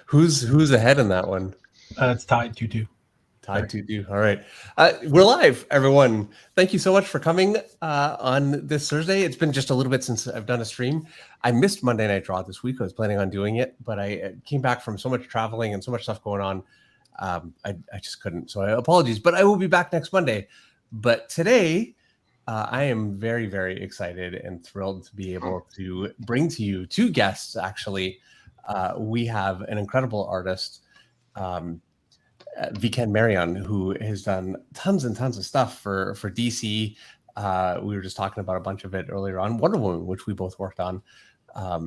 Who's ahead in that one? It's tied 2-2. Tied 2-2. All right. We're live, everyone. Thank you so much for coming on this Thursday. It's been just a little bit since I've done a stream. I missed Monday Night Draw this week. I was planning on doing it, but I came back from so much traveling and so much stuff going on. I just couldn't. So apologies, but I will be back next Monday. But today, I am very, very excited and thrilled to be able to bring to you two guests, actually. We have an incredible artist, Viken Marion, who has done tons and tons of stuff for DC. We were just talking about a bunch of it earlier on. Wonder Woman, which we both worked on. I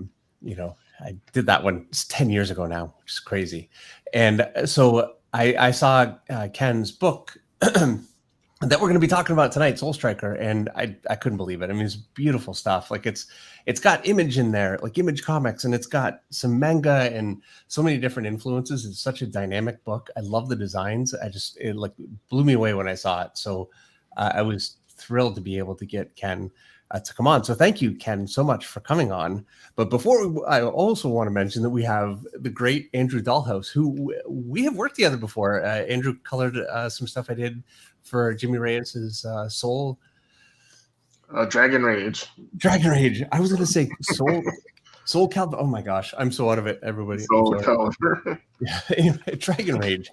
did that one 10 years ago now, which is crazy. And so I saw Ken's book that we're going to be talking about tonight, Sol-Stryker, and I couldn't believe it. I mean, it's beautiful stuff. Like it's got Image in there, like Image Comics, and it's got some manga and so many different influences. It's such a dynamic book. I love the designs. It like blew me away when I saw it. So I was thrilled to be able to get Ken to come on. So thank you, Ken, so much for coming on. But before, I also want to mention that we have the great Andrew Dalhouse, who we have worked together before. Andrew colored some stuff I did for Jimmy Reyes's Soul. Dragon Rage. Dragon Rage. I was going to say Soul Calibur. Oh my gosh, I'm so out of it, everybody. Soul Calibur. Yeah, anyway, Dragon Rage.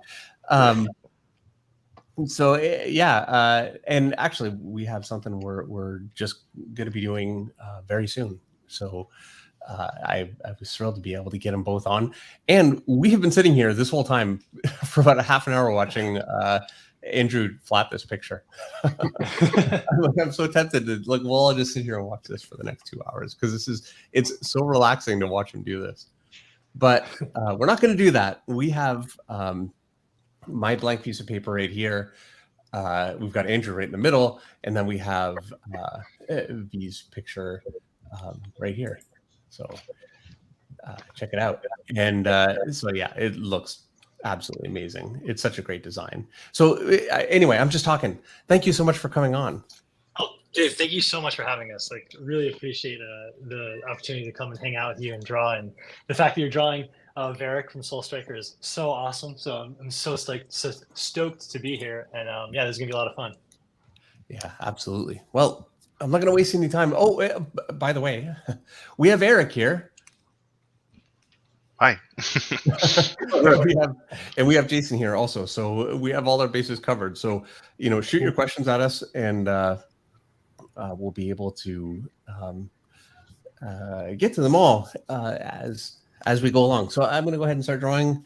So yeah, and actually we have something we're just going to be doing very soon. So I was thrilled to be able to get them both on, and we have been sitting here this whole time for about a half an hour watching Andrew flap this picture. I'm so tempted to I'll just sit here and watch this for the next 2 hours because it's so relaxing to watch him do this. But we're not going to do that. We have my blank piece of paper right here. We've got Andrew right in the middle, and then we have V's picture right here. So check it out. And so yeah, it looks absolutely amazing. It's such a great design. So anyway, I'm just talking. Thank you so much for coming on. Oh, Dave, thank you so much for having us. Like, really appreciate the opportunity to come and hang out with you and draw. And the fact that you're drawing Varric from Sol-Stryker is so awesome. So I'm so stoked to be here. And yeah, this is gonna be a lot of fun. Yeah, absolutely. Well, I'm not gonna waste any time. Oh, by the way, we have Eric here. Hi. we have Jason here also. So we have all our bases covered. So, shoot your questions at us, and we'll be able to get to them all as we go along. So I'm going to go ahead and start drawing.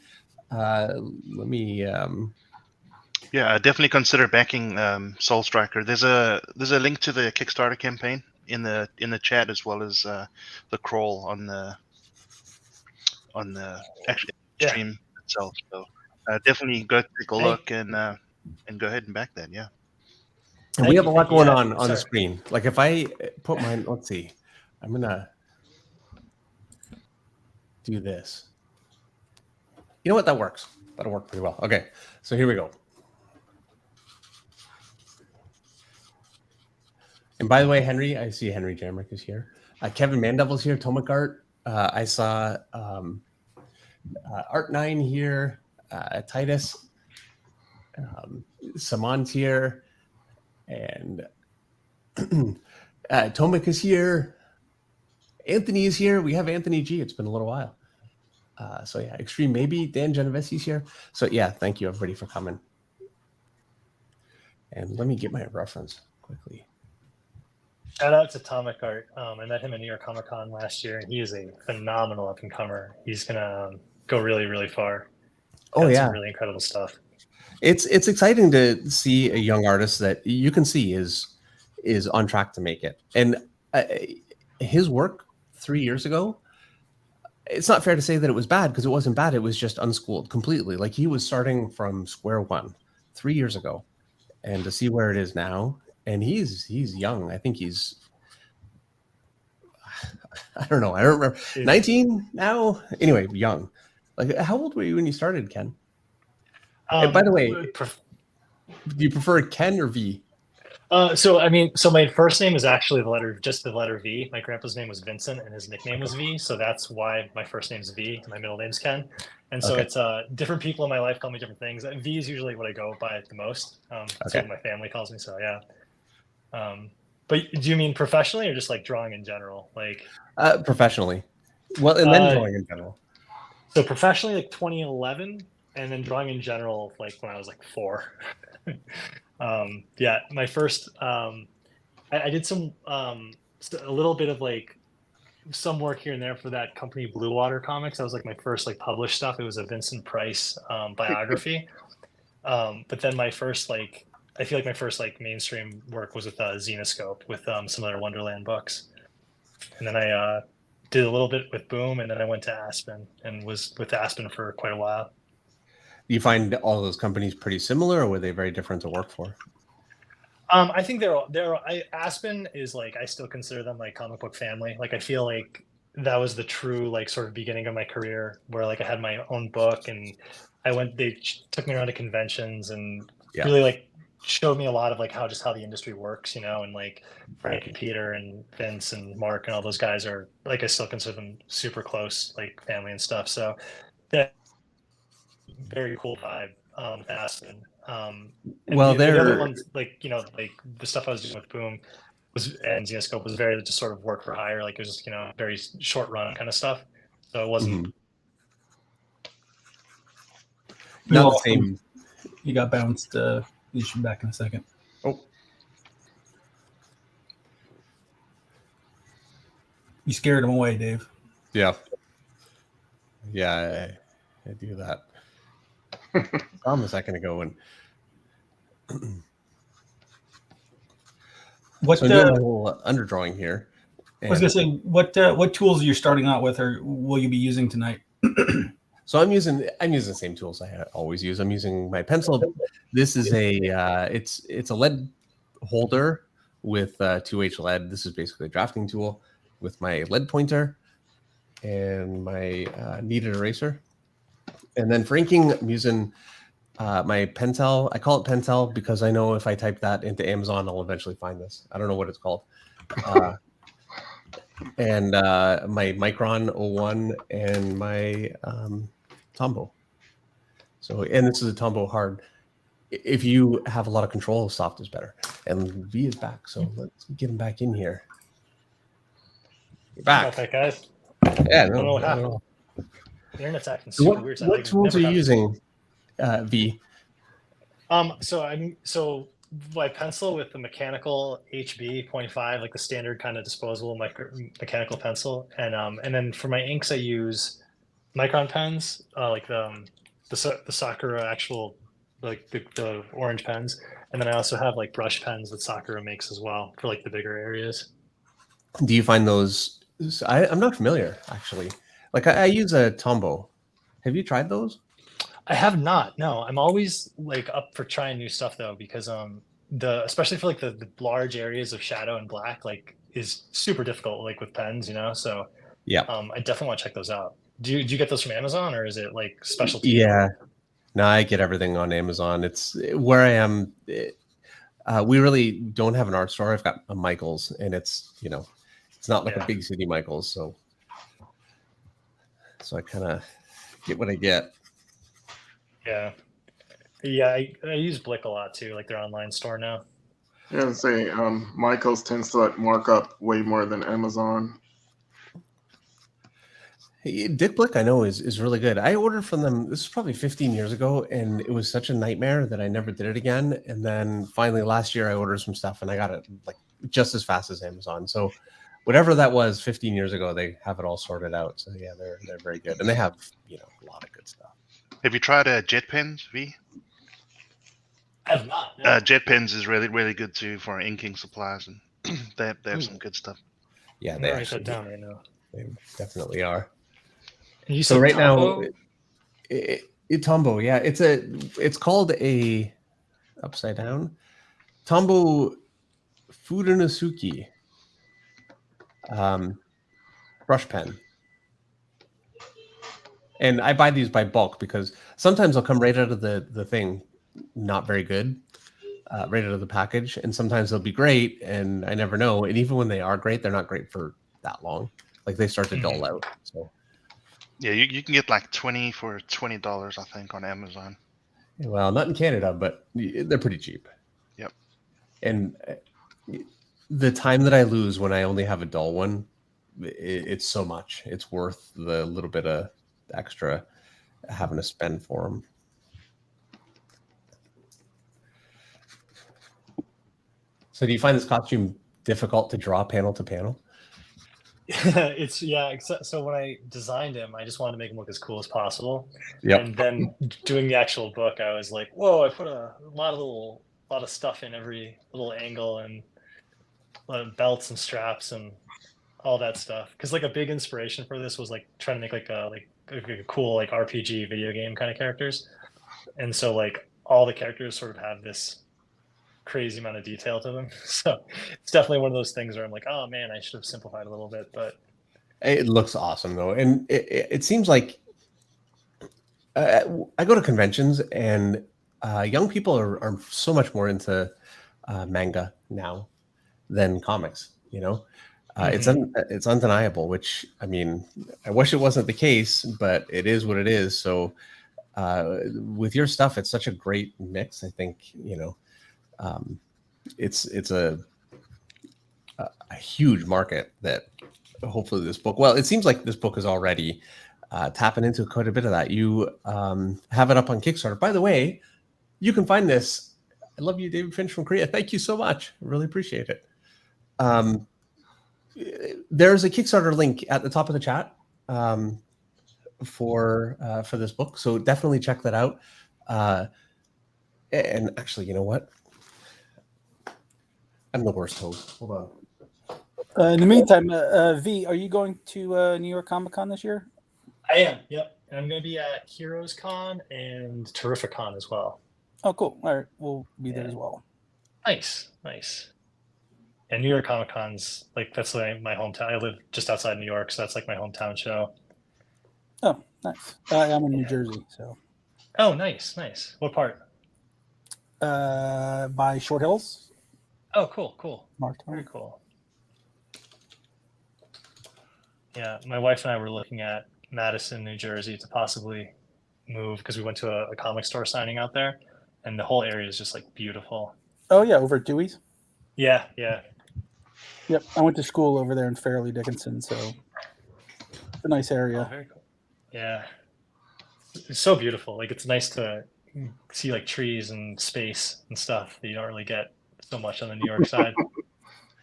Let me. Yeah, definitely consider backing Sol-Stryker. There's a link to the Kickstarter campaign in the chat, as well as the crawl on the actual stream itself. So definitely go take a look and go ahead and back that. Yeah. And we have a lot going on the screen. Like if I put mine, let's see, I'm gonna do this. You know what? That works. That'll work pretty well. Okay, so here we go. And by the way, Henry, I see Henry Jamrick is here. Kevin Mandevil's here. Tomic Art. I saw Art9 here. Titus. Saman's here. And Tomic is here. Anthony is here. We have Anthony G. It's been a little while. So yeah, Extreme Maybe. Dan Genovesi's here. So yeah, thank you everybody for coming. And let me get my reference quickly. Shout out to Tomic Art. I met him at New York Comic Con last year, and he is a phenomenal up and comer. He's gonna go really, really far. Oh yeah, some really incredible stuff. It's exciting to see a young artist that you can see is on track to make it. And his work 3 years ago, it's not fair to say that it was bad, because it wasn't bad. It was just unschooled completely. Like he was starting from square one 3 years ago, and to see where it is now. And he's young. I think he's, I don't know. I don't remember. 19 now? Anyway, young. Like, how old were you when you started, Ken? And by the way, do you prefer Ken or V? So my first name is actually just the letter V. My grandpa's name was Vincent, and his nickname was V. So that's why my first name is V. And my middle name's Ken. And so Okay. it's different people in my life call me different things. V is usually what I go by the most. That's what my family calls me. So yeah. But do you mean professionally or just like drawing in general? Like Professionally. Well, and then drawing in general. So professionally, like 2011, and then drawing in general, like when I was like 4. Yeah, my first, I did some, a little bit of like some work here and there for that company, Blue Water Comics. That was like my first like published stuff. It was a Vincent Price biography. But then my first like, I feel like my first like mainstream work was with Xenoscope with some other Wonderland books, and then I did a little bit with Boom, and then I went to Aspen and was with Aspen for quite a while. Do you find all those companies pretty similar, or were they very different to work for? I think Aspen is like, I still consider them like comic book family. Like I feel like that was the true like sort of beginning of my career where like I had my own book and they took me around to conventions and really like showed me a lot of like how the industry works, and like Frank and Peter and Vince and Mark and all those guys are like, I still consider them super close, like family and stuff. So that very cool vibe, Aspen. Well, the other ones, like like the stuff I was doing with Boom and Xenoscope was very just sort of work for hire. Like it was just very short run kind of stuff. So it wasn't not the same. You got bounced. You should be back in a second. Oh, you scared him away, Dave. Yeah, I do that. Saw him a second ago and. What so doing a little underdrawing here. I was gonna say, what tools are you starting out with, or will you be using tonight? So I'm using the same tools I always use. I'm using my pencil. This is it's a lead holder with 2H lead. This is basically a drafting tool with my lead pointer and my kneaded eraser. And then for inking, I'm using my Pentel. I call it Pentel because I know if I type that into Amazon, I'll eventually find this. I don't know what it's called. And my Micron 01 and my Tombow. So, and this is a Tombow hard. If you have a lot of control, soft is better. And V is back, so let's get him back in here. You're back. Okay, guys. Yeah, I don't know what happened. The internet's acting super weird. What tools are you using, V? So my pencil with the mechanical HB 0.5, like the standard kind of disposable mechanical pencil, and then for my inks I use Micron pens, like the Sakura actual, like the orange pens, and then I also have like brush pens that Sakura makes as well for like the bigger areas. Do you find those? I'm not familiar actually. Like I use a Tombow. Have you tried those? I have not. No, I'm always like up for trying new stuff though, because especially for like the large areas of shadow and black, like is super difficult, like with pens, So yeah, I definitely want to check those out. Do you get those from Amazon or is it like specialty? Yeah, no, I get everything on Amazon. It's where I am. We really don't have an art store. I've got a Michael's, and it's it's not like a big city Michael's, so I kind of get what I get. Yeah, I use Blick a lot too, like their online store now. Yeah, I'd say Michael's tends to like mark up way more than Amazon. Dick Blick, I know, is really good. I ordered from them. This is probably 15 years ago, and it was such a nightmare that I never did it again. And then finally last year, I ordered some stuff, and I got it like just as fast as Amazon. So whatever that was 15 years ago, they have it all sorted out. So yeah, they're very good, and they have a lot of good stuff. Have you tried Jet Pens, V? I have not. No. Jet Pens is really, really good too for inking supplies, and they have some good stuff. Yeah, they write that down right now. They definitely are. And you so said right Tombow? now, Tombow, yeah, it's called a upside down Tombow Furunosuke brush pen. And I buy these by bulk because sometimes they'll come right out of the thing, not very good, right out of the package. And sometimes they'll be great, and I never know. And even when they are great, they're not great for that long. Like they start to dull out. So Yeah, you can get like 20 for $20, I think, on Amazon. Well, not in Canada, but they're pretty cheap. Yep. And the time that I lose when I only have a dull one, it's so much. It's worth the little bit of extra having to spend for them. So do you find this costume difficult to draw panel to panel? So when I designed him, I just wanted to make him look as cool as possible. Yep. And then doing the actual book, I was like, whoa, I put a lot of stuff in every little angle, and belts and straps and all that stuff. Because like a big inspiration for this was like trying to make like a cool like RPG video game kind of characters. And so like all the characters sort of have this crazy amount of detail to them. So it's definitely one of those things where I'm like, oh man, I should have simplified a little bit, but It looks awesome though. And it seems like I go to conventions and young people are so much more into manga now than comics, you know. It's undeniable, which I mean, I wish it wasn't the case, but it is what it is. So with your stuff, it's such a great mix. I think, you know, it's a huge market that hopefully this book, well, it seems like this book is already tapping into quite a bit of that. You have it up on Kickstarter. By the way, you can find this. I love you, David Finch from Korea. Thank you so much. I really appreciate it. There's a Kickstarter link at the top of the chat for this book, so definitely check that out. And actually, you know what? I'm the worst host. Hold on. In the meantime, V, are you going to New York Comic Con this year? I am. Yep, and I'm going to be at Heroes Con and Terrificon as well. Oh, cool. All right, we'll be there as well. Nice. And New York Comic Con's like that's like my hometown. I live just outside New York, so that's like my hometown show. Oh, nice. I'm in New Jersey, so. Oh, nice. What part? By Short Hills. Oh, cool. Marked. Very cool. Yeah, my wife and I were looking at Madison, New Jersey to possibly move because we went to a comic store signing out there, and the whole area is just like beautiful. Oh yeah, over at Dewey's. Yeah. Yep, I went to school over there in Fairleigh Dickinson, so it's a nice area. Oh, very cool. Yeah, it's so beautiful. Like it's nice to see like trees and space and stuff that you don't really get so much on the New York side.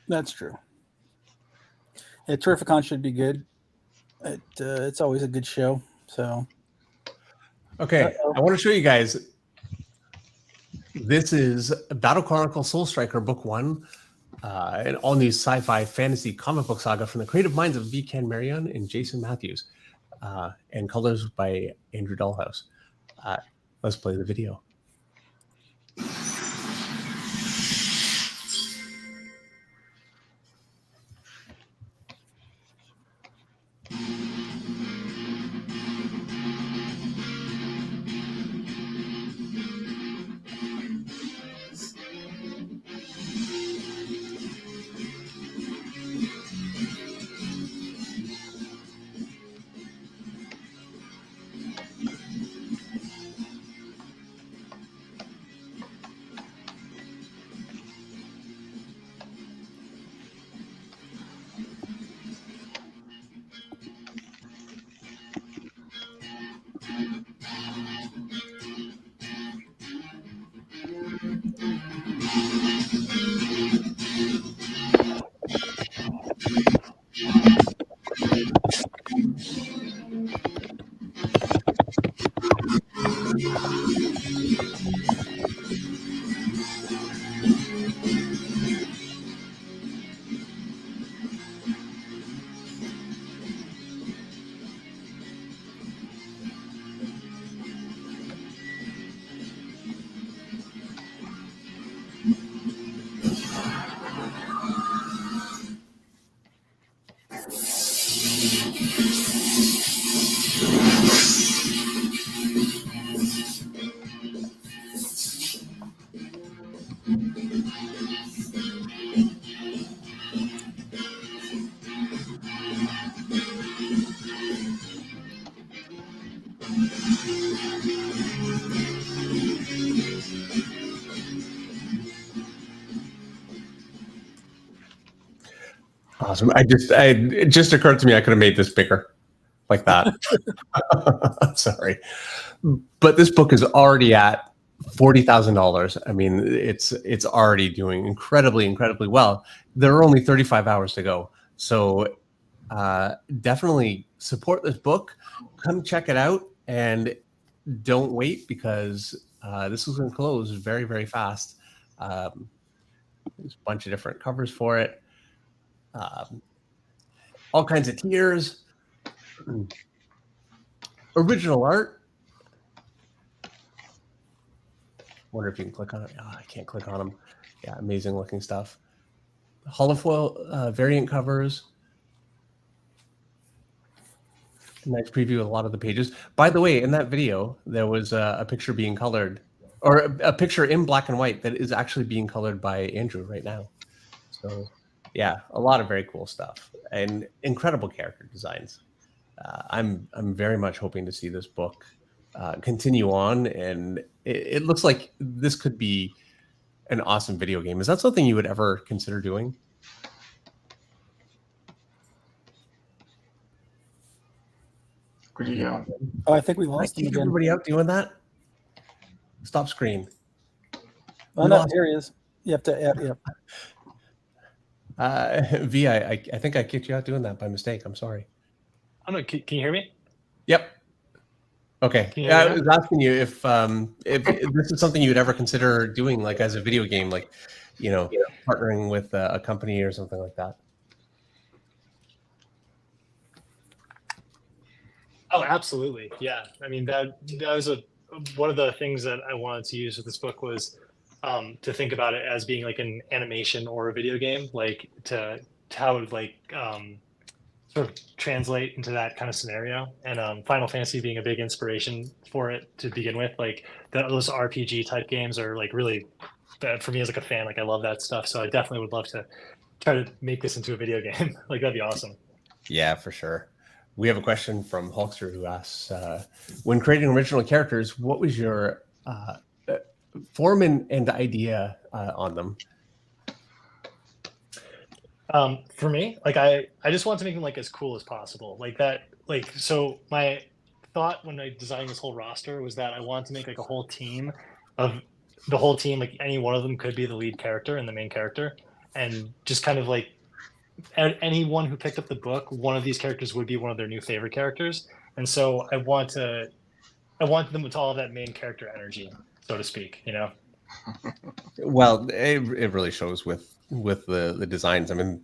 That's true. Yeah, Terrificon should be good. It's always a good show. So, Okay, I want to show you guys. This is Battle Chronicle Sol-Stryker Book 1, an all-new sci-fi fantasy comic book saga from the creative minds of V. Ken Marion and Jason Matthews, and colors by Andrew Dalhouse. Let's play the video. Awesome. It just occurred to me I could have made this bigger like that. Sorry. But this book is already at $40,000. I mean, it's already doing incredibly well. There are only 35 hours to go. So definitely support this book. Come check it out and don't wait, because this is going to close very, very fast. There's a bunch of different covers for it. All kinds of tiers. Original art. Wonder if you can click on it. Oh, I can't click on them. Yeah, amazing looking stuff. Holofoil variant covers. Nice preview of a lot of the pages. By the way, in that video, there was a picture being colored, or a picture in black and white that is actually being colored by Andrew right now. So, yeah, a lot of very cool stuff and incredible character designs. I'm very much hoping to see this book continue on, and it looks like this could be an awesome video game. Is that something you would ever consider doing? Yeah. Oh, I think we I lost him kick again. everybody out doing that. Stop screen. Oh, no, here he is. You have to. V, I think I kicked you out doing that by mistake. I'm sorry. I don't know. Can you hear me? Yep. Okay. Can you Yeah, hear I me? was asking you if this is something you would ever consider doing, like as a video game, like partnering with a company or something like that. Oh, absolutely. Yeah. I mean, that was one of the things that I wanted to use with this book was to think about it as being like an animation or a video game, like to how it would like sort of translate into that kind of scenario. And Final Fantasy being a big inspiration for it to begin with, like those RPG type games are like really, for me as like a fan, like I love that stuff. So I definitely would love to try to make this into a video game. Like that'd be awesome. Yeah, for sure. We have a question from Hulkster who asks, when creating original characters, what was your form and idea on them? For me, like I just want to make them like as cool as possible. Like that, like, so my thought when I designed this whole roster was that I wanted to make like a whole team of the whole team, like any one of them could be the lead character and the main character, and just kind of like anyone who picked up the book, one of these characters would be one of their new favorite characters. And so I want them with all of that main character energy, so to speak, Well, it really shows with the designs. I mean,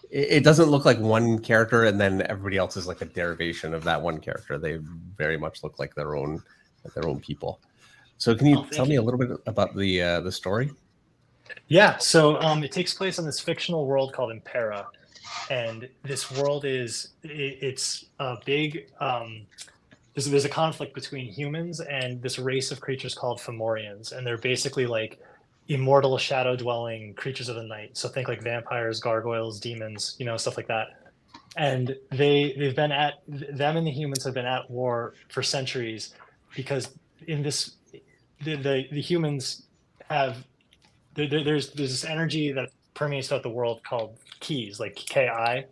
it doesn't look like one character and then everybody else is like a derivation of that one character. They very much look like their own people. So can you tell me a little bit about the story? Yeah, so it takes place on this fictional world called Impera, and this world it's a big there's a conflict between humans and this race of creatures called Fomorians, and they're basically like immortal shadow dwelling creatures of the night. So think like vampires, gargoyles, demons, stuff like that. And they've been them and the humans have been at war for centuries, because in this the humans have there's this energy that permeates throughout the world called keys, like Ki,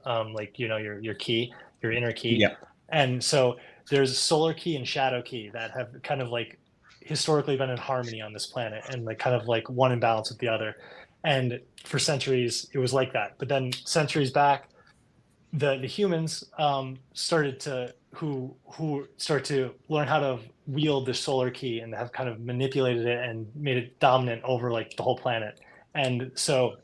like your key, your inner key. Yeah. And so there's solar key and shadow key that have kind of like historically been in harmony on this planet, and like kind of like one in balance with the other. And for centuries it was like that. But then centuries back, the humans started to learn how to wield the solar key and have kind of manipulated it and made it dominant over like the whole planet. And so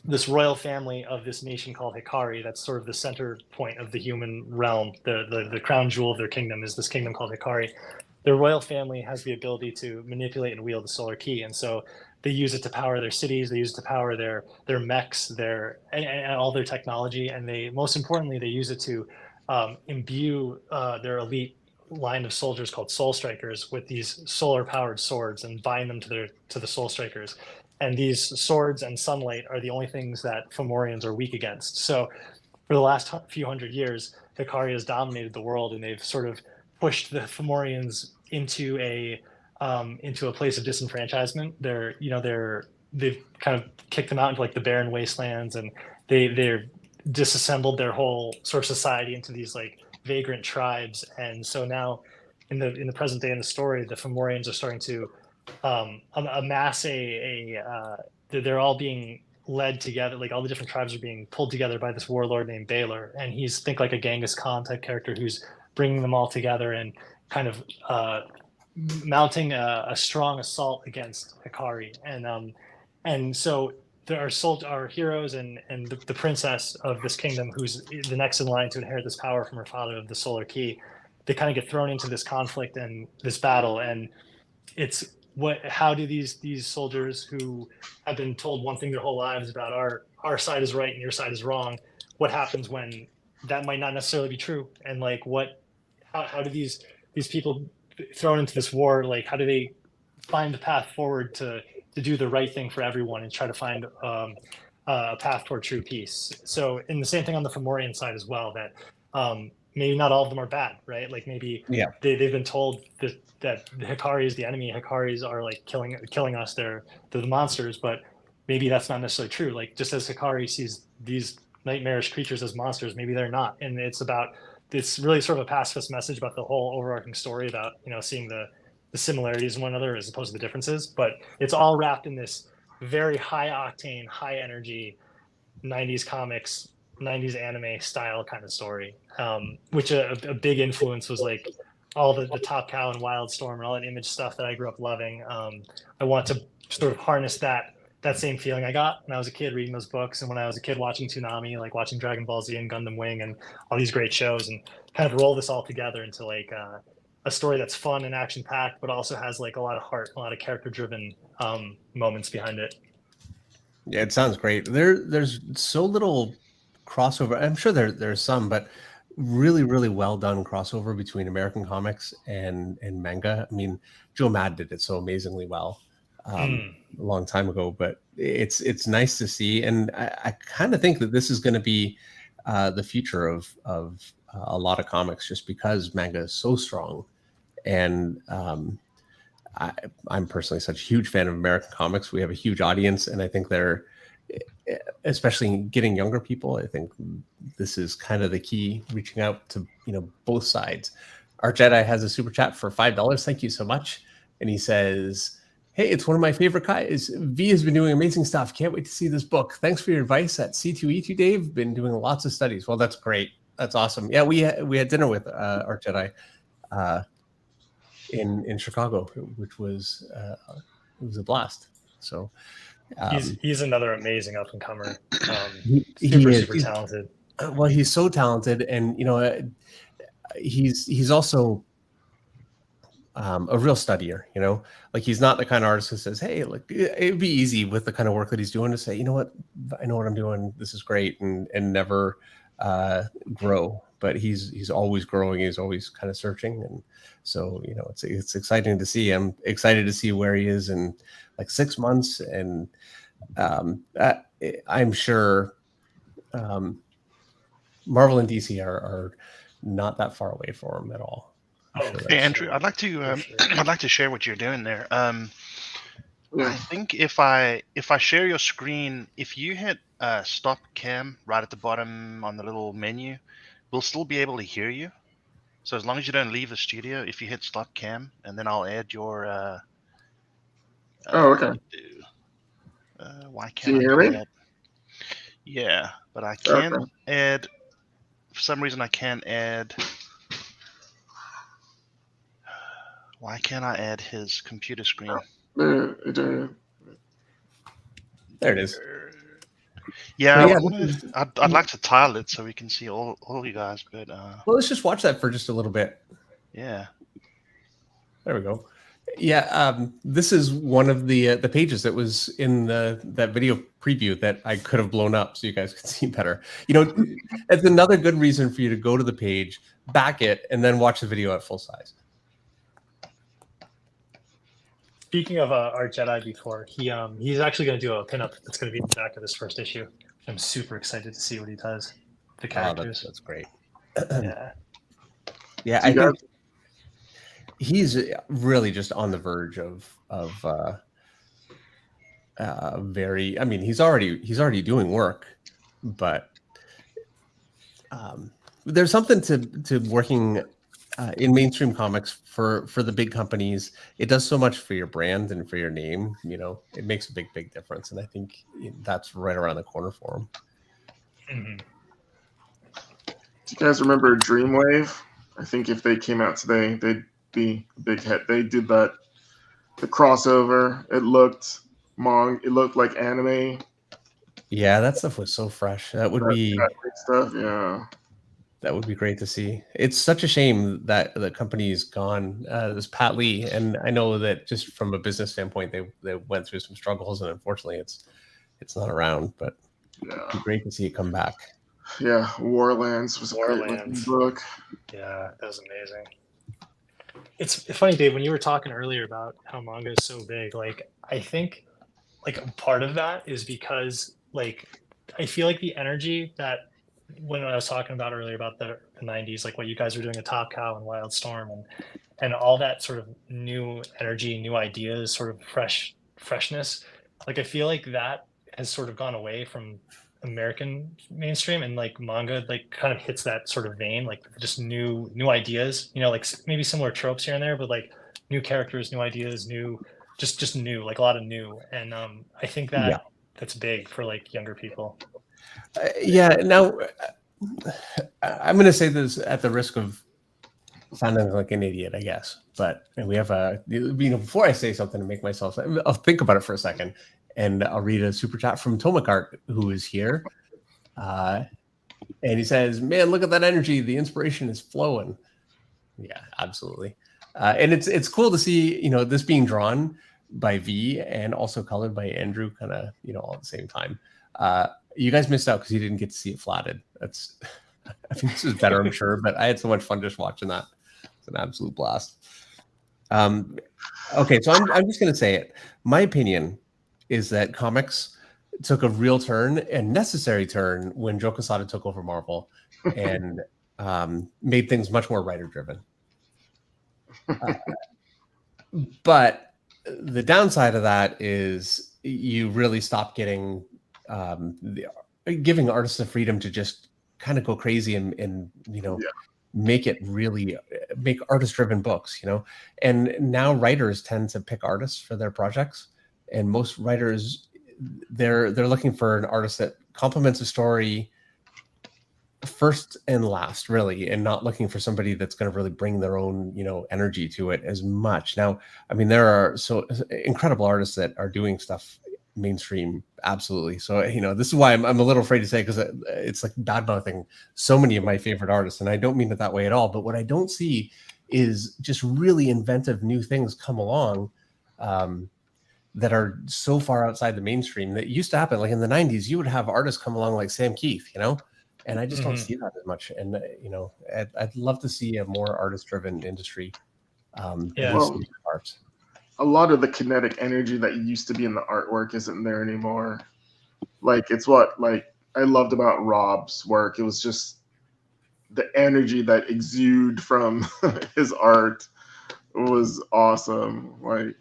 this royal family of this nation called Hikari, that's sort of the center point of the human realm, the crown jewel of their kingdom is this kingdom called Hikari. Their royal family has the ability to manipulate and wield the solar key, and so they use it to power their cities. They use it to power their mechs, and all their technology, and most importantly they use it to imbue their elite line of soldiers called Sol-Strykers with these solar-powered swords and bind them to the Sol-Strykers. And these swords and sunlight are the only things that Fomorians are weak against. So for the last few hundred years, Hikari has dominated the world, and they've sort of pushed the Fomorians into a place of disenfranchisement. They're they've kind of kicked them out into like the barren wastelands, and they're disassembled their whole sort of society into these like vagrant tribes. And so now in the present day in the story, the Fomorians are starting to amass they're all being led together, like all the different tribes are being pulled together by this warlord named Baylor, and he's think like a Genghis Khan type character who's bringing them all together and kind of mounting a strong assault against Hikari. And so there are our heroes and the princess of this kingdom, who's the next in line to inherit this power from her father of the Solar Key. They kind of get thrown into this conflict and this battle, and it's how do these soldiers who have been told one thing their whole lives about our side is right and your side is wrong, what happens when that might not necessarily be true? And like how do these people thrown into this war, like how do they find the path forward to do the right thing for everyone and try to find a path toward true peace? So, and the same thing on the Fomorian side as well, that maybe not all of them are bad, right? Like maybe they've been told that the Hikari is the enemy. Hikaris are like killing us. They're the monsters, but maybe that's not necessarily true. Like just as Hikari sees these nightmarish creatures as monsters, maybe they're not. And it's really sort of a pacifist message about the whole overarching story about, seeing the similarities in one another as opposed to the differences. But it's all wrapped in this very high octane, high energy 90s comics, 90s anime style kind of story, which a big influence was like all the Top Cow and Wildstorm and all that Image stuff that I grew up loving. I want to sort of harness that same feeling I got when I was a kid reading those books, and when I was a kid watching Toonami, like watching Dragon Ball Z and Gundam Wing and all these great shows, and kind of roll this all together into like a story that's fun and action packed, but also has like a lot of heart, a lot of character driven moments behind it. Yeah, it sounds great. There's so little crossover. I'm sure there's some, but really, really well done crossover between American comics and manga. I mean, Joe Mad did it so amazingly well a long time ago, but it's nice to see. And I kind of think that this is going to be the future of a lot of comics, just because manga is so strong. And I'm personally such a huge fan of American comics. We have a huge audience, and I think they're, especially getting younger people, I think this is kind of the key, reaching out to both sides. Art Jedi has a super chat for $5. Thank you so much. And he says, hey, it's one of my favorite guys. V has been doing amazing stuff. Can't wait to see this book. Thanks for your advice at C2E2, Dave. Been doing lots of studies. Well, that's great. That's awesome. Yeah, we had dinner with Art Jedi in Chicago, which was it was a blast. So he's another amazing up and comer. Super talented. Well, he's so talented, and he's also a real studier. Like he's not the kind of artist who says, hey, like it'd be easy with the kind of work that he's doing to say, you know what, I know what I'm doing, this is great, and never grow. But he's always growing. He's always kind of searching, and so it's exciting to see. I'm excited to see where he is in like 6 months, and I'm sure Marvel and DC are not that far away for him at all. Hey, Andrew, I'd like to share what you're doing there. I think if I share your screen, if you hit stop cam right at the bottom on the little menu, we'll still be able to hear you. So as long as you don't leave the studio, if you hit stop cam, and then I'll add your. Okay. Why can't Can you hear me? that? Yeah, but I can't add. For some reason, I can't add. Why can't I add his computer screen? There it is. Yeah, I'd like to tile it so we can see all you guys, but well, let's just watch that for just a little bit. Yeah. There we go. Yeah, this is one of the pages that was in that video preview that I could have blown up so you guys could see better. It's another good reason for you to go to the page, back it, and then watch the video at full size. Speaking of Art Jedi, before he's actually going to do a pinup that's going to be in the back of this first issue. I'm super excited to see what he does. The characters. That's great. Yeah. Yeah, I think he's really just on the verge of very. I mean, he's already doing work, but there's something to working in mainstream comics for the big companies. It does so much for your brand and for your name. You know, it makes a big difference, and I think that's right around the corner for him. Mhm. Do you guys remember Dreamwave? I think if they came out today, they'd be a big hit. They did the crossover. It looked like anime. Yeah, that stuff was so fresh. That would be Stuff, yeah. That would be great to see. It's such a shame that the company's gone. This Pat Lee, and I know that just from a business standpoint, they went through some struggles, and unfortunately, it's not around. But Yeah. it'd be great to see it come back. Yeah, Warlands was a great looking book. Yeah, that was amazing. It's funny, Dave, when you were talking earlier about how manga is so big, like I think like part of that is because like I feel like the energy that when I was talking about earlier about the 90s, like what you guys were doing at Top Cow and Wildstorm and all that sort of new energy, new ideas, sort of freshness. Like I feel like that has sort of gone away from American mainstream, and like manga like kind of hits that sort of vein, like just new ideas, you know, like maybe similar tropes here and there, but like new characters, new ideas, new just new, like a lot of new. And I think that that's big for like younger people. Yeah. Now, I'm going to say this at the risk of sounding like an idiot, I guess. But we have before I say something to make myself, I'll think about it for a second, and I'll read a super chat from Tomakart, who is here. And he says, "Man, look at that energy. The inspiration is flowing." Yeah, absolutely. And it's cool to see, you know, this being drawn by V and also colored by Andrew, kind of, you know, all at the same time. You guys missed out because you didn't get to see it flatted. That's, I think this is better, I'm sure, but I had so much fun just watching that. It's an absolute blast. Okay, so I'm just going to say it. My opinion is that comics took a real turn and necessary turn when Joe Quesada took over Marvel and made things much more writer-driven. But the downside of that is you really stop getting giving artists the freedom to just kind of go crazy and you know, make artist-driven books, you know. And now writers tend to pick artists for their projects, and most writers they're looking for an artist that complements a story first and last, really, and not looking for somebody that's going to really bring their own, you know, energy to it as much. Now, I mean, there are so incredible artists that are doing stuff mainstream, absolutely. So, you know, this is why I'm a little afraid to say, because it's like bad-mouthing so many of my favorite artists, and I don't mean it that way at all. But what I don't see is just really inventive new things come along that are so far outside the mainstream. That used to happen, like in the 90s, you would have artists come along like Sam Keith, you know. And I just don't see that as much. And, you know, I'd love to see a more artist-driven industry. Well, a lot of the kinetic energy that used to be in the artwork isn't there anymore. Like, it's what, like, I loved about Rob's work. It was just the energy that exuded from his art was awesome. Like,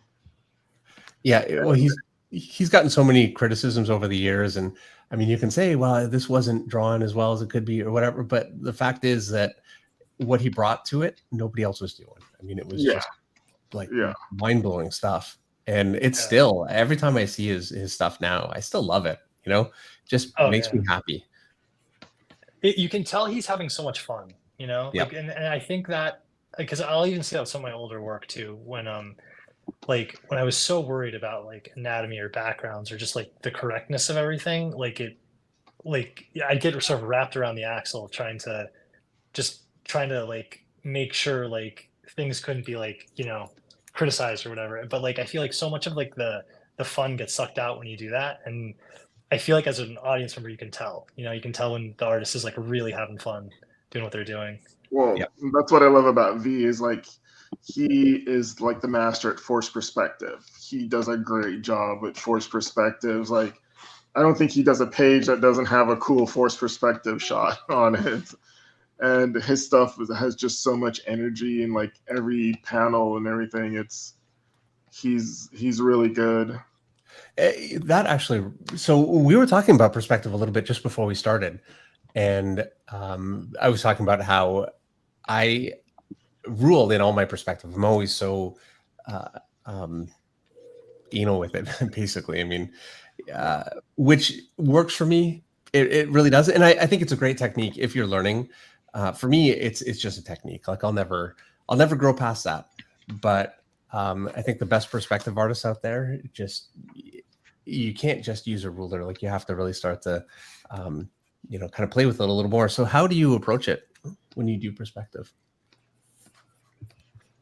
yeah, well, he's gotten so many criticisms over the years, and I mean, you can say, well, this wasn't drawn as well as it could be or whatever, but the fact is that what he brought to it, nobody else was doing. I mean, it was just like mind-blowing stuff. And it's still, every time I see his stuff now, I still love it, you know, just makes me happy. You can tell he's having so much fun, you know, like, and I think that, because I'll even see that with some of my older work too, when like when I was so worried about like anatomy or backgrounds or just like the correctness of everything, like I'd get sort of wrapped around the axle trying to like make sure like things couldn't be like, you know, criticized or whatever. But like I feel like so much of like the fun gets sucked out when you do that. And I feel like as an audience member, you can tell when the artist is like really having fun doing what they're doing. Well, that's what I love about V is like he is like the master at forced perspective. He does a great job with forced perspectives. Like, I don't think he does a page that doesn't have a cool forced perspective shot on it. And his stuff has just so much energy in like every panel and everything. He's really good. That actually, so we were talking about perspective a little bit just before we started, and I was talking about how I rule in all my perspective. I'm always so anal with it, basically. I mean, which works for me. It really does, and I think it's a great technique if you're learning. For me, it's just a technique. Like I'll never grow past that. But I think the best perspective artists out there, just you can't just use a ruler. Like you have to really start to kind of play with it a little more. So how do you approach it when you do perspective?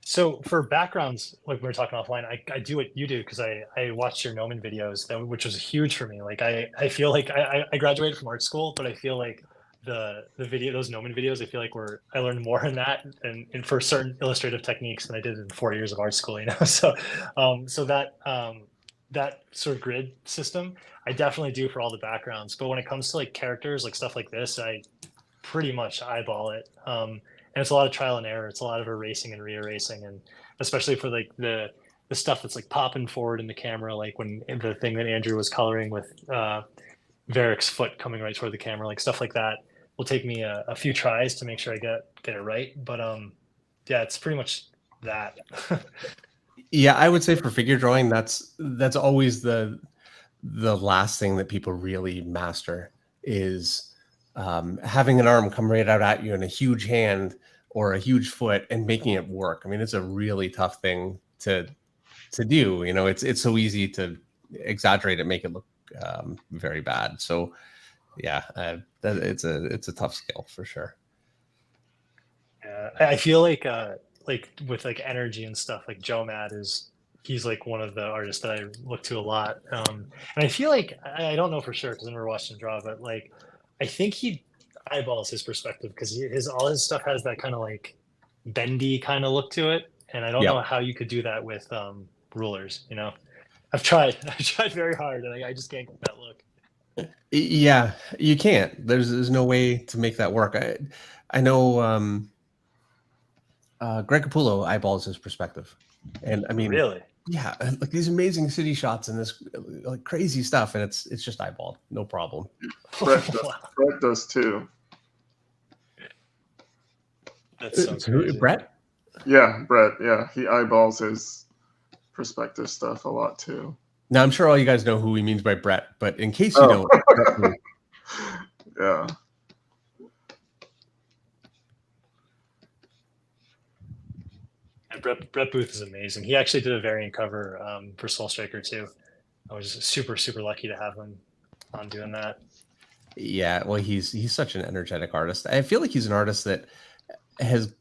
So for backgrounds, like we were talking offline, I do what you do because I watched your Gnomon videos, which was huge for me. Like I feel like I graduated from art school, but I feel like those Gnomon videos, I feel like I learned more in that and for certain illustrative techniques than I did in 4 years of art school. So that sort of grid system, I definitely do for all the backgrounds. But when it comes to like characters, like stuff like this, I pretty much eyeball it. And it's a lot of trial and error. It's a lot of erasing and re-erasing, and especially for like the stuff that's like popping forward in the camera, like when the thing that Andrew was coloring with Varric's foot coming right toward the camera, like stuff like that will take me a few tries to make sure I get it right. But yeah, it's pretty much that. Yeah, I would say for figure drawing, that's always the last thing that people really master is having an arm come right out at you and a huge hand or a huge foot and making it work. I mean, it's a really tough thing to do. It's so easy to exaggerate it, make it look very bad. So yeah, it's a tough skill for sure. Yeah, I feel like with like energy and stuff, like Joe Mad he's like one of the artists that I look to a lot. And I feel like I don't know for sure because I never watched him draw, but like I think he eyeballs his perspective because all his stuff has that kind of like bendy kind of look to it, and I don't know how you could do that with rulers. I've tried very hard, and I just can't get that look. Yeah, you can't. There's no way to make that work. I know Greg Capullo eyeballs his perspective, and I mean, really, yeah, like these amazing city shots and this like crazy stuff, and it's just eyeballed, no problem. Brett does too. That's so crazy. Brett? Yeah, Brett. Yeah, he eyeballs his perspective stuff a lot too. Now I'm sure all you guys know who he means by Brett, but in case you don't, yeah. Brett Booth is amazing. He actually did a variant cover for Sol-Stryker too. I was super lucky to have him on doing that. Yeah, well, he's such an energetic artist. I feel like he's an artist that has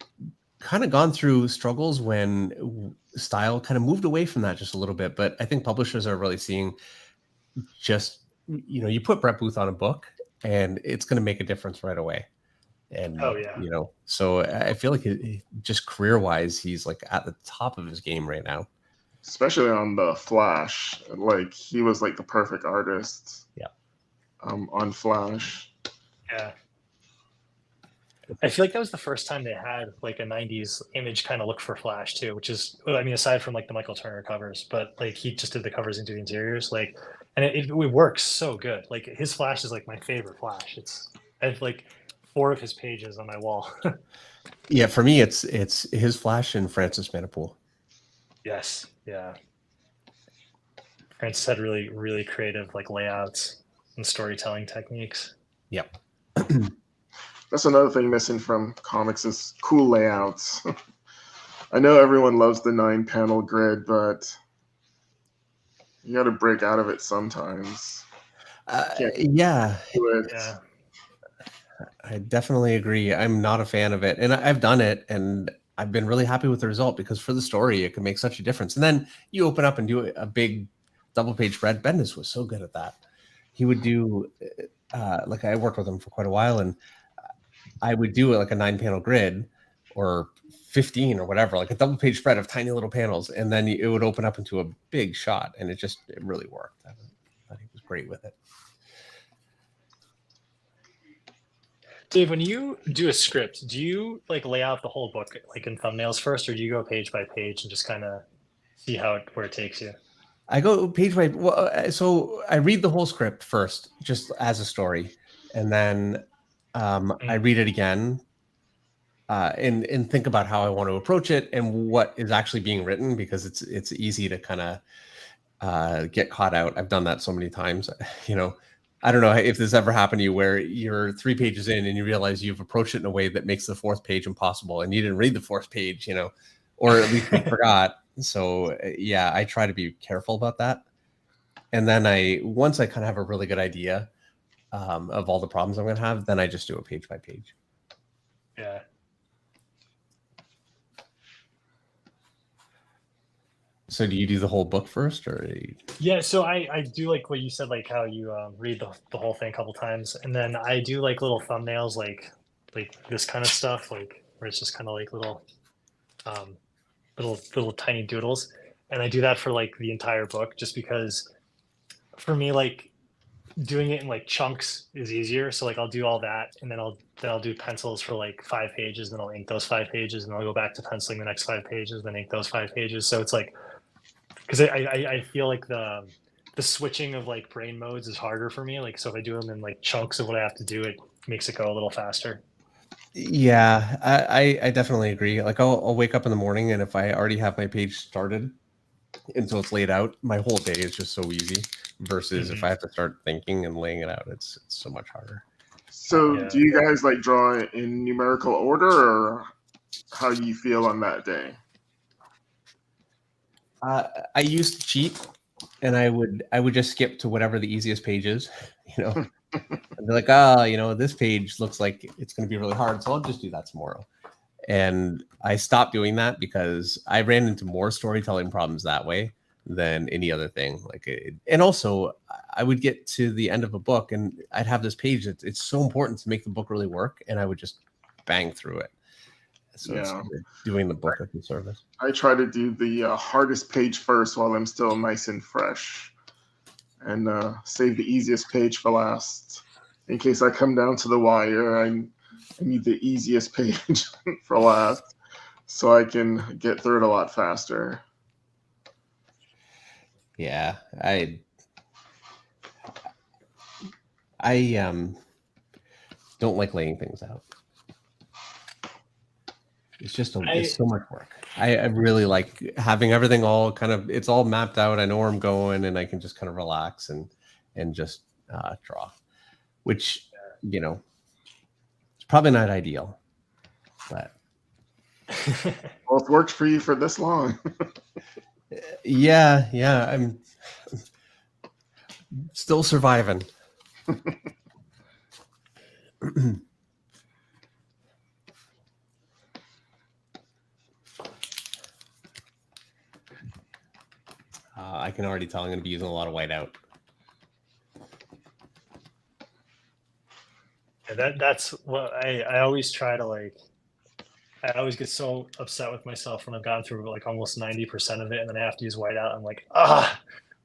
kind of gone through struggles when style kind of moved away from that just a little bit. But I think publishers are really seeing just, you put Brett Booth on a book and it's going to make a difference right away. And, so I feel like just career-wise, he's like at the top of his game right now. Especially on the Flash. Like, he was like the perfect artist. Yeah. On Flash. Yeah. I feel like that was the first time they had like a 90s image kind of look for Flash too, which is, I mean, aside from like the Michael Turner covers, but like he just did the covers into the interiors. Like, and it works so good. Like his Flash is like my favorite Flash. I have like 4 of his pages on my wall. Yeah, for me, it's his Flash and Francis Manipool. Yes, yeah. Francis had really, really creative like layouts and storytelling techniques. Yep. That's another thing missing from comics is cool layouts. I know everyone loves the 9-panel grid, but you got to break out of it sometimes. Yeah. Yeah. I definitely agree. I'm not a fan of it. And I've done it and I've been really happy with the result because for the story, it can make such a difference. And then you open up and do a big double page spread. Bendis was so good at that. He would do, like I worked with him for quite a while and I would do like a 9-panel grid or 15 or whatever, like a double page spread of tiny little panels. And then it would open up into a big shot and it really worked. I thought he was great with it. Dave, when you do a script, do you like lay out the whole book like in thumbnails first, or do you go page by page and just kind of see where it takes you? I go page by. So I read the whole script first, just as a story, and then I read it again, and think about how I want to approach it and what is actually being written, because it's easy to kind of get caught out. I've done that so many times. I don't know if this ever happened to you where you're 3 pages in and you realize you've approached it in a way that makes the 4th page impossible, and you didn't read the 4th page, or at least you forgot. So yeah, I try to be careful about that. And then once I kind of have a really good idea of all the problems I'm going to have, then I just do it page by page. Yeah. So do you do the whole book first, or? Yeah, so I do like what you said, like how you read the whole thing a couple times, and then I do like little thumbnails, like this kind of stuff, like where it's just kind of like little little tiny doodles, and I do that for like the entire book, just because for me, like doing it in like chunks is easier. So like I'll do all that, and then I'll do pencils for like 5 pages, then I'll ink those 5 pages, and I'll go back to penciling the next 5 pages, then ink those 5 pages. So it's like, because I feel like the switching of like brain modes is harder for me. Like, so if I do them in like chunks of what I have to do, it makes it go a little faster. Yeah, I definitely agree. Like I'll wake up in the morning, and if I already have my page started until it's laid out, my whole day is just so easy. Versus if I have to start thinking and laying it out, it's so much harder. So do you guys like draw in numerical order, or how do you feel on that day? I used to cheat, and I would just skip to whatever the easiest page is. I'd be like, this page looks like it's going to be really hard, so I'll just do that tomorrow. And I stopped doing that because I ran into more storytelling problems that way than any other thing. And also I would get to the end of a book and I'd have this page that it's so important to make the book really work, and I would just bang through it. So it's doing the book a service. I try to do the hardest page first while I'm still nice and fresh, and save the easiest page for last. In case I come down to the wire, I need the easiest page for last, so I can get through it a lot faster. Yeah, I don't like laying things out. It's just it's so much work. I really like having everything all kind of, it's all mapped out. I know where I'm going, and I can just kind of relax and just draw, which, it's probably not ideal, but. Well, it's worked for you for this long. Yeah, I'm still surviving. I can already tell I'm going to be using a lot of whiteout. Yeah, that's what I always try to like. I always get so upset with myself when I've gone through like almost 90% of it, and then I have to use whiteout. I'm like,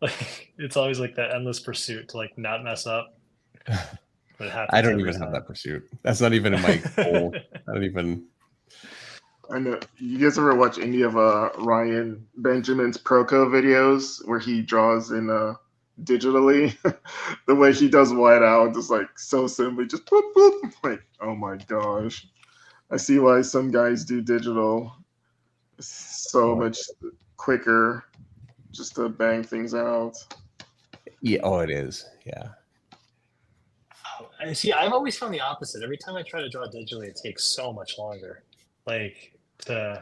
like it's always like that endless pursuit to like not mess up. But it happens. I don't even have that pursuit. That's not even in my goal. I don't even. I know. You guys ever watch any of Ryan Benjamin's Proco videos where he draws in digitally? The way he does whiteout, just like so simply, just boop boop. Like, oh my gosh. I see why some guys do digital. It's so much quicker just to bang things out. Yeah, it is. Yeah. I see. I've always found the opposite. Every time I try to draw digitally, it takes so much longer. Like to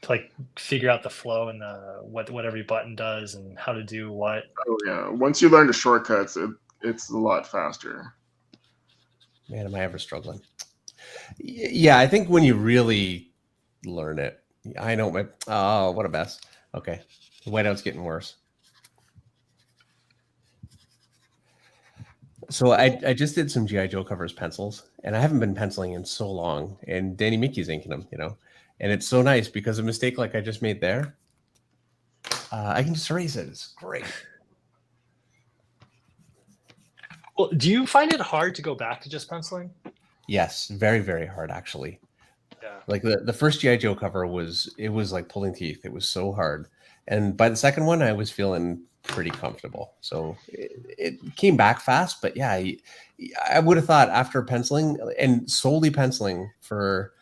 like figure out the flow and what every button does and how to do what. Oh yeah. Once you learn the shortcuts, it's a lot faster. Man, am I ever struggling? Yeah, I think when you really learn it, I know what a mess. Okay, the whiteout's getting worse. So I just did some G.I. Joe covers pencils, and I haven't been penciling in so long, and Danny Mickey's inking them, and it's so nice because a mistake like I just made there, I can just erase it. It's great. Well, do you find it hard to go back to just penciling? Yes, very, very hard, actually. Yeah. Like the first GI Joe cover was like pulling teeth. It was so hard, and by the second one, I was feeling pretty comfortable. So it came back fast, but yeah, I would have thought after penciling and solely penciling for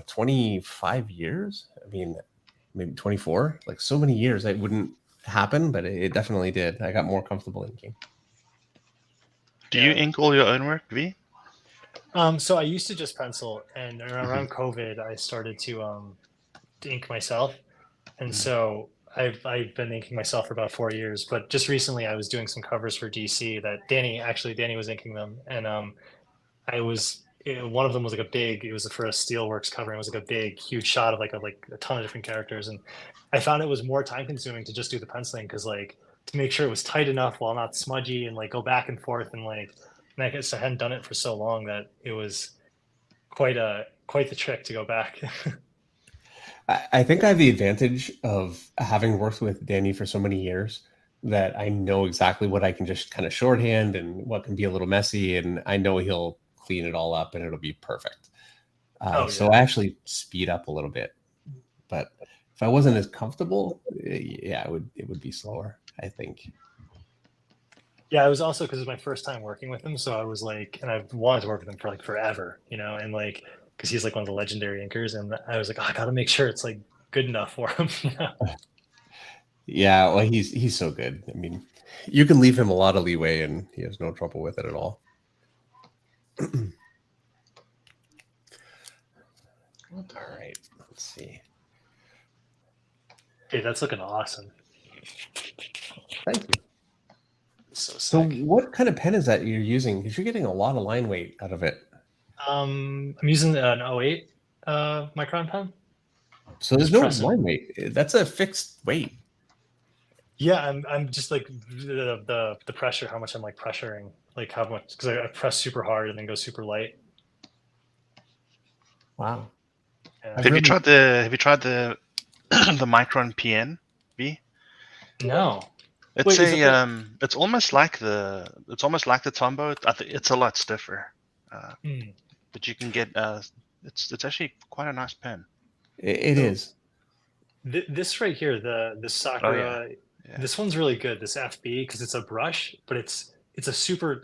25 years. I mean, maybe 24. Like so many years, it wouldn't happen, but it definitely did. I got more comfortable inking. Do you ink all your own work, V? So I used to just pencil, and around COVID, I started to ink myself, and so I've been inking myself for about 4 years. But just recently, I was doing some covers for DC that Danny was inking them, and one of them was like it was for a Steelworks cover, and it was like a big, huge shot of like a ton of different characters, and I found it was more time consuming to just do the penciling because like to make sure it was tight enough while not smudgy and like go back and forth and like. And I guess I hadn't done it for so long that it was quite the trick to go back. I think I have the advantage of having worked with Danny for so many years that I know exactly what I can just kind of shorthand and what can be a little messy, and I know he'll clean it all up and it'll be perfect. So I actually speed up a little bit, but if I wasn't as comfortable, it would be slower, I think. Yeah, it was also because it was my first time working with him, so I was like, and I've wanted to work with him for like forever, and like because he's like one of the legendary inkers, and I was like, I got to make sure it's like good enough for him. Yeah, well, he's so good. I mean, you can leave him a lot of leeway, and he has no trouble with it at all. All right, let's see. Hey, that's looking awesome. Thank you. So what kind of pen is that you're using? Because you're getting a lot of line weight out of it. I'm using an 08 micron pen. So there's no line weight. That's a fixed weight. Yeah, I'm just like the pressure, how much I'm like pressuring, like how much, because I press super hard and then go super light. Wow. Yeah. Have you tried the the Micron PN, V? No. It's it's almost like the Tombow. I think it's a lot stiffer, but you can get it's actually quite a nice pen. It is. This right here, the Sakura, Yeah. this one's really good. This FB, because it's a brush, but it's a super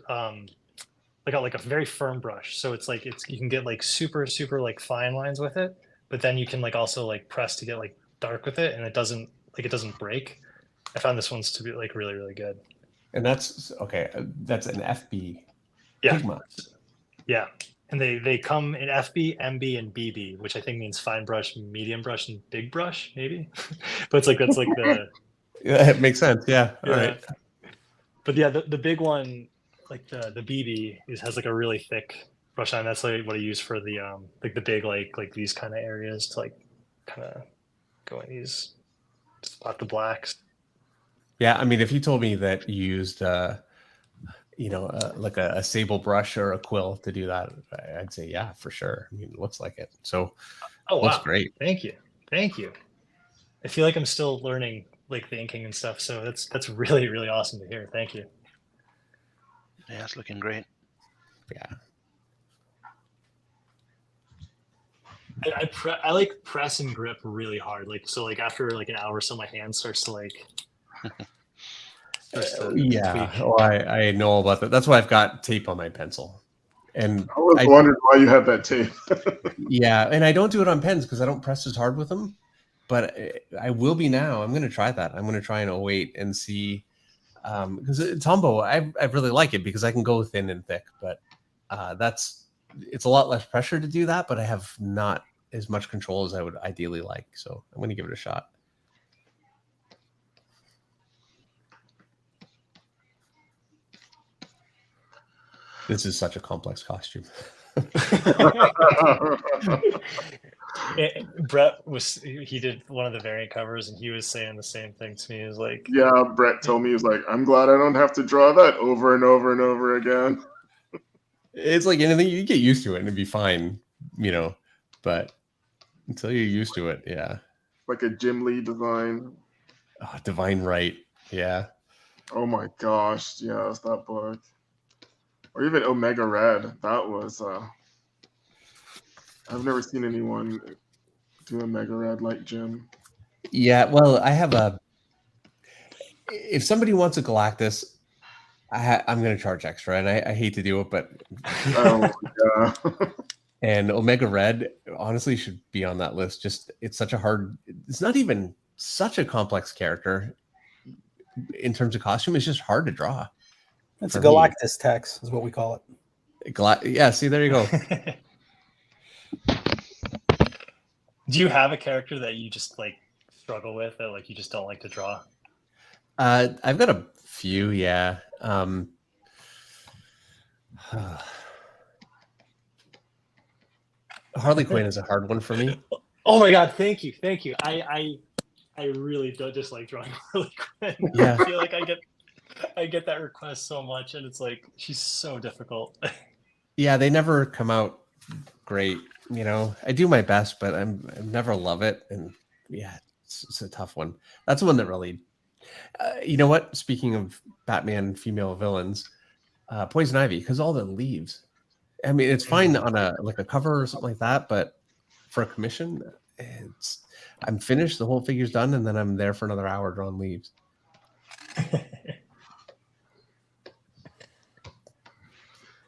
like a very firm brush. So it's like you can get like super like fine lines with it, but then you can like also like press to get like dark with it, and it doesn't break. I found this one's to be like really, really good. And that's okay. That's an FB. Yeah. Pigma. Yeah. And they come in FB, MB, and BB, which I think means fine brush, medium brush, and big brush, maybe. But it's like that's like the. Yeah, it makes sense. Yeah. All right. But yeah, the big one, like the BB, has like a really thick brush line. That's like what I use for the like the big like these kind of areas to like kind of go in these spot the blacks. Yeah, I mean, if you told me that you used, like a sable brush or a quill to do that, I'd say, yeah, for sure. I mean, it looks like it. So, looks great. Thank you. I feel like I'm still learning like the inking and stuff, so that's really, really awesome to hear. Thank you. Yeah, it's looking great. Yeah. I like press and grip really hard. Like so, like after like an hour or so, my hand starts to like. Yeah, oh, I know about that. That's why I've got tape on my pencil. And I was wondering why you had that tape. Yeah, and I don't do it on pens because I don't press as hard with them. But I will be now. I'm going to try that. I'm going to try an 08 and see. Because Tombow, I really like it because I can go thin and thick. But it's a lot less pressure to do that. But I have not as much control as I would ideally like. So I'm going to give it a shot. This is such a complex costume. Brett he did one of the variant covers, and he was saying the same thing to me. He was like, yeah, Brett told me, he was like, I'm glad I don't have to draw that over and over and over again. It's like anything, you get used to it and it'd be fine, but until you're used to it, yeah. Like a Jim Lee design. Oh, Divine Right, yeah. Oh my gosh, yes, that book. Or even Omega Red. That was I've never seen anyone do a Mega Red like Jim. Yeah, well, I have a. If somebody wants a Galactus, I'm going to charge extra, and I hate to do it, but Oh yeah. and Omega Red honestly should be on that list. Just it's such a hard. It's not even such a complex character in terms of costume. It's just hard to draw. It's a Galactus tax, is what we call it. Yeah, see, there you go. Do you have a character that you just like struggle with, that like you just don't like to draw? I've got a few, yeah. Harley Quinn is a hard one for me. Oh my god, thank you. I really don't dislike drawing Harley Quinn. Yeah. I feel like I get that request so much, and it's like she's so difficult. Yeah, they never come out great. You know, I do my best, but I never love it, and yeah, it's a tough one. That's the one that really. You know what? Speaking of Batman female villains, Poison Ivy, because all the leaves. I mean, it's fine on a cover or something like that, but for a commission, I'm finished. The whole figure's done, and then I'm there for another hour drawing leaves.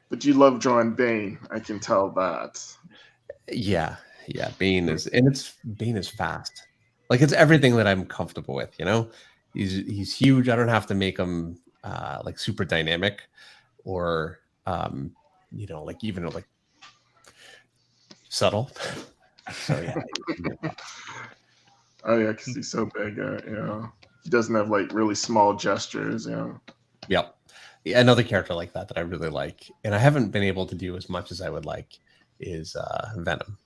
But you love drawing Bane. I can tell that. Yeah. Bane is fast. Like it's everything that I'm comfortable with. You know, he's huge. I don't have to make him like super dynamic, or you know, like even like subtle. So yeah. Oh yeah, because he's so big. Yeah, he doesn't have like really small gestures. Yeah. Yep. Another character like that I really like, and I haven't been able to do as much as I would like, is Venom.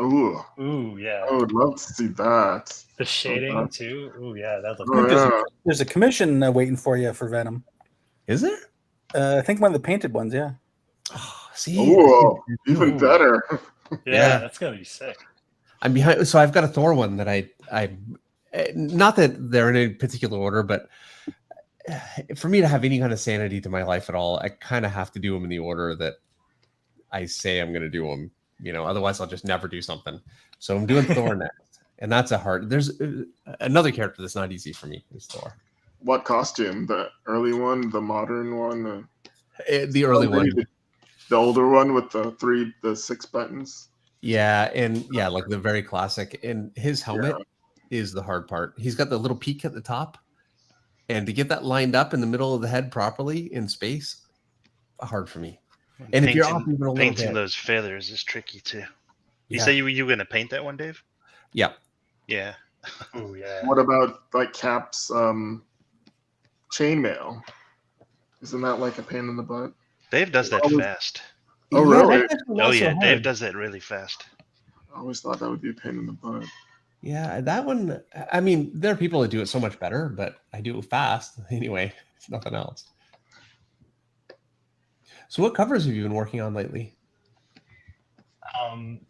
Ooh, yeah. I would love to see that. The shading too. Ooh, yeah, that looks. There's a commission waiting for you for Venom. Is there? I think one of the painted ones. Yeah. Oh, see. Ooh, even better. Yeah, that's gonna be sick. I'm behind. So I've got a Thor one that I not that they're in a particular order, but for me to have any kind of sanity to my life at all, I kind of have to do them in the order that I say I'm going to do them. You know, otherwise I'll just never do something. So I'm doing Thor next, and that's a hard. There's another character that's not easy for me. Is Thor. What costume? The early one, the modern one, the early one, the older one with the 6 buttons. Yeah, and yeah, like the very classic. And his helmet is the hard part. He's got the little peak at the top, and to get that lined up in the middle of the head properly in space, hard for me. And if you're off even a little painting bit, those feathers is tricky too. You say you were going to paint that one, Dave? Yeah. Yeah. Oh yeah. What about like Cap's chainmail? Isn't that like a pain in the butt? Dave does that fast. Oh really? Oh yeah, Dave does that really fast. I always thought that would be a pain in the butt. Yeah, that one. I mean, there are people that do it so much better, but I do it fast anyway. It's nothing else. So, what covers have you been working on lately?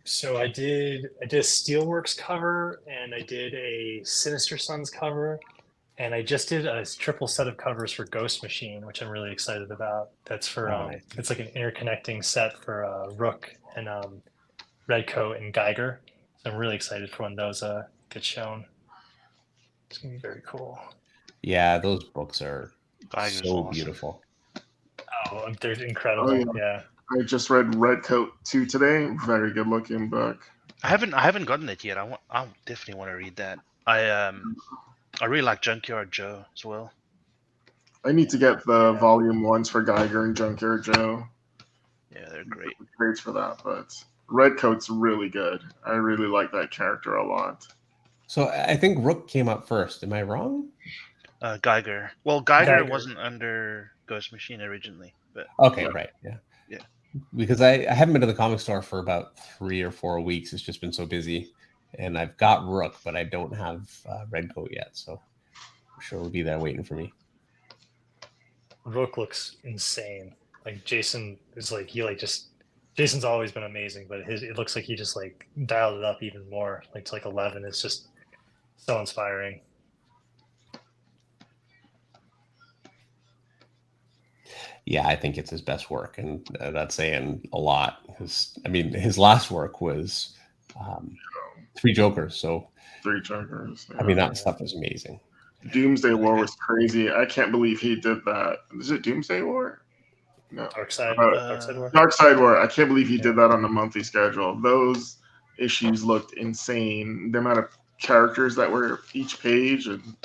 So I did a Steelworks cover, and I did a Sinister Sons cover, and I just did a triple set of covers for Ghost Machine, which I'm really excited about. That's for it's like an interconnecting set for Rook and Redcoat and Geiger. So I'm really excited for when those get shown. It's gonna be very cool. Yeah, those books are Geiger's so awesome. beautiful. Oh, they're incredible. Oh, yeah. I just read Redcoat 2 today. Very good looking book. I haven't gotten it yet. I definitely want to read that. I really like Junkyard Joe as well. I need to get the volume 1s for Geiger and Junkyard Joe. Yeah, they're great. Great for that, but Redcoat's really good. I really like that character a lot. So I think Rook came up first. Am I wrong? Geiger. Well, Geiger wasn't under Ghost Machine originally, but okay, right, yeah. Because I haven't been to the comic store for about 3 or 4 weeks. It's just been so busy, and I've got Rook, but I don't have Redcoat yet. So I'm sure it'll be there waiting for me. Rook looks insane. Like Jason is like Jason's always been amazing, but it looks like he just like dialed it up even more. Like to like 11. It's just so inspiring. yeah, I think it's his best work, and that's saying a lot. His last work was Three Jokers. So Three Jokers. Yeah. I mean, that stuff is amazing. Doomsday War was crazy. I can't believe he did that. Is it Doomsday War? No. Dark Side War. Dark Side War. I can't believe he did that on the monthly schedule. Those issues looked insane. The amount of characters that were each page, and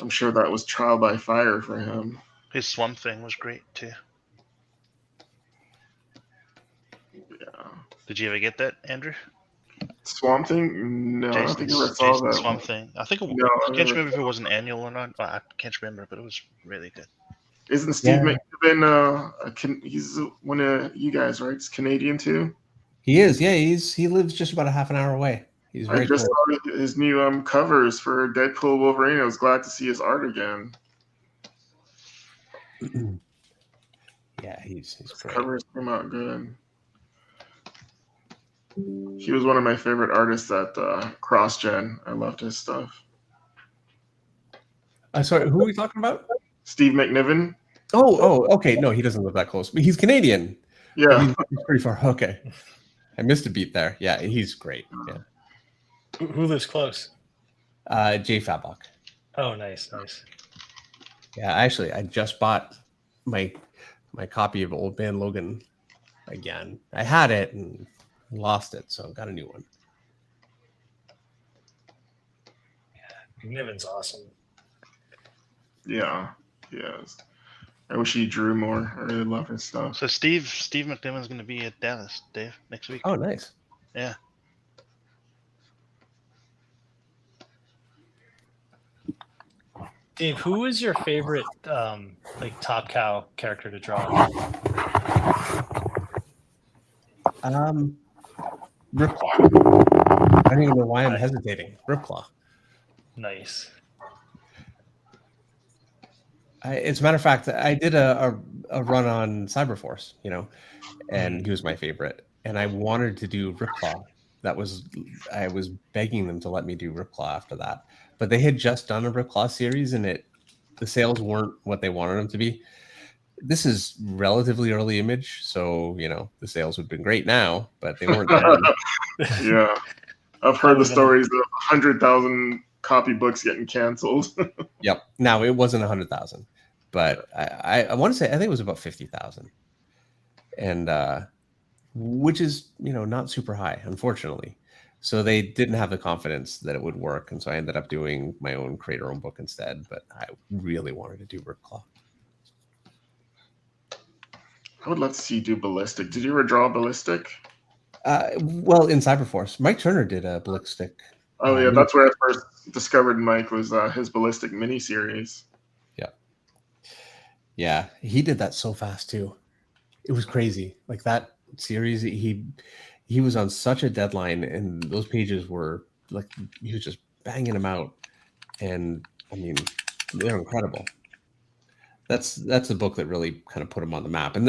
I'm sure that was trial by fire for him. His Swamp Thing was great too. Yeah. Did you ever get that, Andrew? Swamp Thing? No, I don't think I ever saw that. Swamp Thing. I think I can't remember if it was an annual or not. I can't remember, but it was really good. Isn't Steve McNiven? He's one of you guys, right? He's Canadian too. He is. Yeah, he lives just about a half an hour away. He's very I just cool. saw his new covers for Deadpool Wolverine. I was glad to see his art again. Yeah, he's great. Covers came out good. He was one of my favorite artists at CrossGen. I loved his stuff. Sorry, who are we talking about? Steve McNiven. Oh, okay. No, he doesn't live that close. But he's Canadian. Yeah, he's pretty far. Okay, I missed a beat there. Yeah, he's great. Yeah. Who lives close? Jay Fabok. Oh, nice. Yeah, actually, I just bought my copy of Old Man Logan again. I had it and lost it, so got a new one. Yeah, McNiven's awesome. Yeah, he is. I wish he drew more. I really love his stuff. So Steve McNiven's going to be at Dallas, Dave, next week. Oh, nice. Yeah. Dave, who is your favorite Top Cow character to draw? Ripclaw. I don't even know why I'm hesitating. Ripclaw. Nice. As a matter of fact, I did a run on Cyberforce, and he was my favorite. And I wanted to do Ripclaw. I was begging them to let me do Ripclaw after that. But they had just done a Ripclaw series, and the sales weren't what they wanted them to be. This is relatively early Image, so the sales would have been great now, but they weren't. Yeah, I've heard the stories of 100,000 copy books getting canceled. Yep. Now it wasn't 100,000, but I want to say I think it was about 50,000, and which is not super high, unfortunately. So they didn't have the confidence that it would work, and so I ended up doing my own creator-owned book instead. But I really wanted to do Ripclaw. I would love to see you do Ballistic. Did you ever draw Ballistic? Well, in Cyberforce, Mike Turner did a Ballistic. Oh yeah, that's where I first discovered Mike, was his Ballistic miniseries. Yeah, he did that so fast too. It was crazy. Like that series, he was on such a deadline, and those pages were like he was just banging them out, and I mean they're incredible. That's the book that really kind of put him on the map, and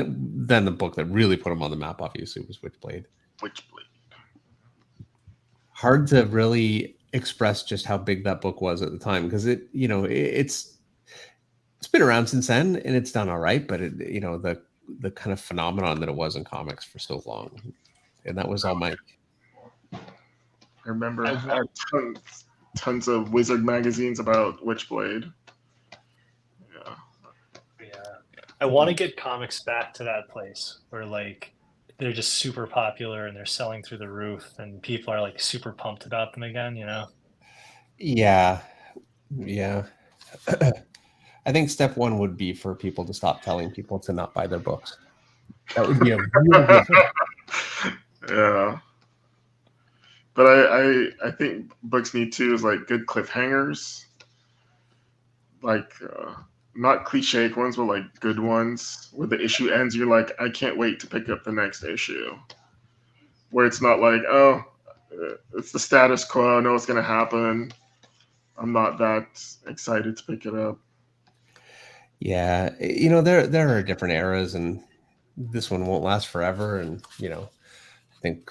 then the book that really put him on the map obviously was Witchblade. Hard to really express just how big that book was at the time, because it's been around since then and it's done all right, but the kind of phenomenon that it was in comics for so long, and that was all Mike. I remember I had tons of Wizard magazines about Witchblade. Yeah, I want to get comics back to that place where they're just super popular and they're selling through the roof, and people are super pumped about them again. Yeah. I think step one would be for people to stop telling people to not buy their books. That would be a real good thing. Yeah. But I think books need too is good cliffhangers. Not cliche ones, but good ones where the issue ends. You're like, I can't wait to pick up the next issue. Where it's not it's the status quo. I know what's going to happen. I'm not that excited to pick it up. Yeah, there are different eras, and this one won't last forever. And I think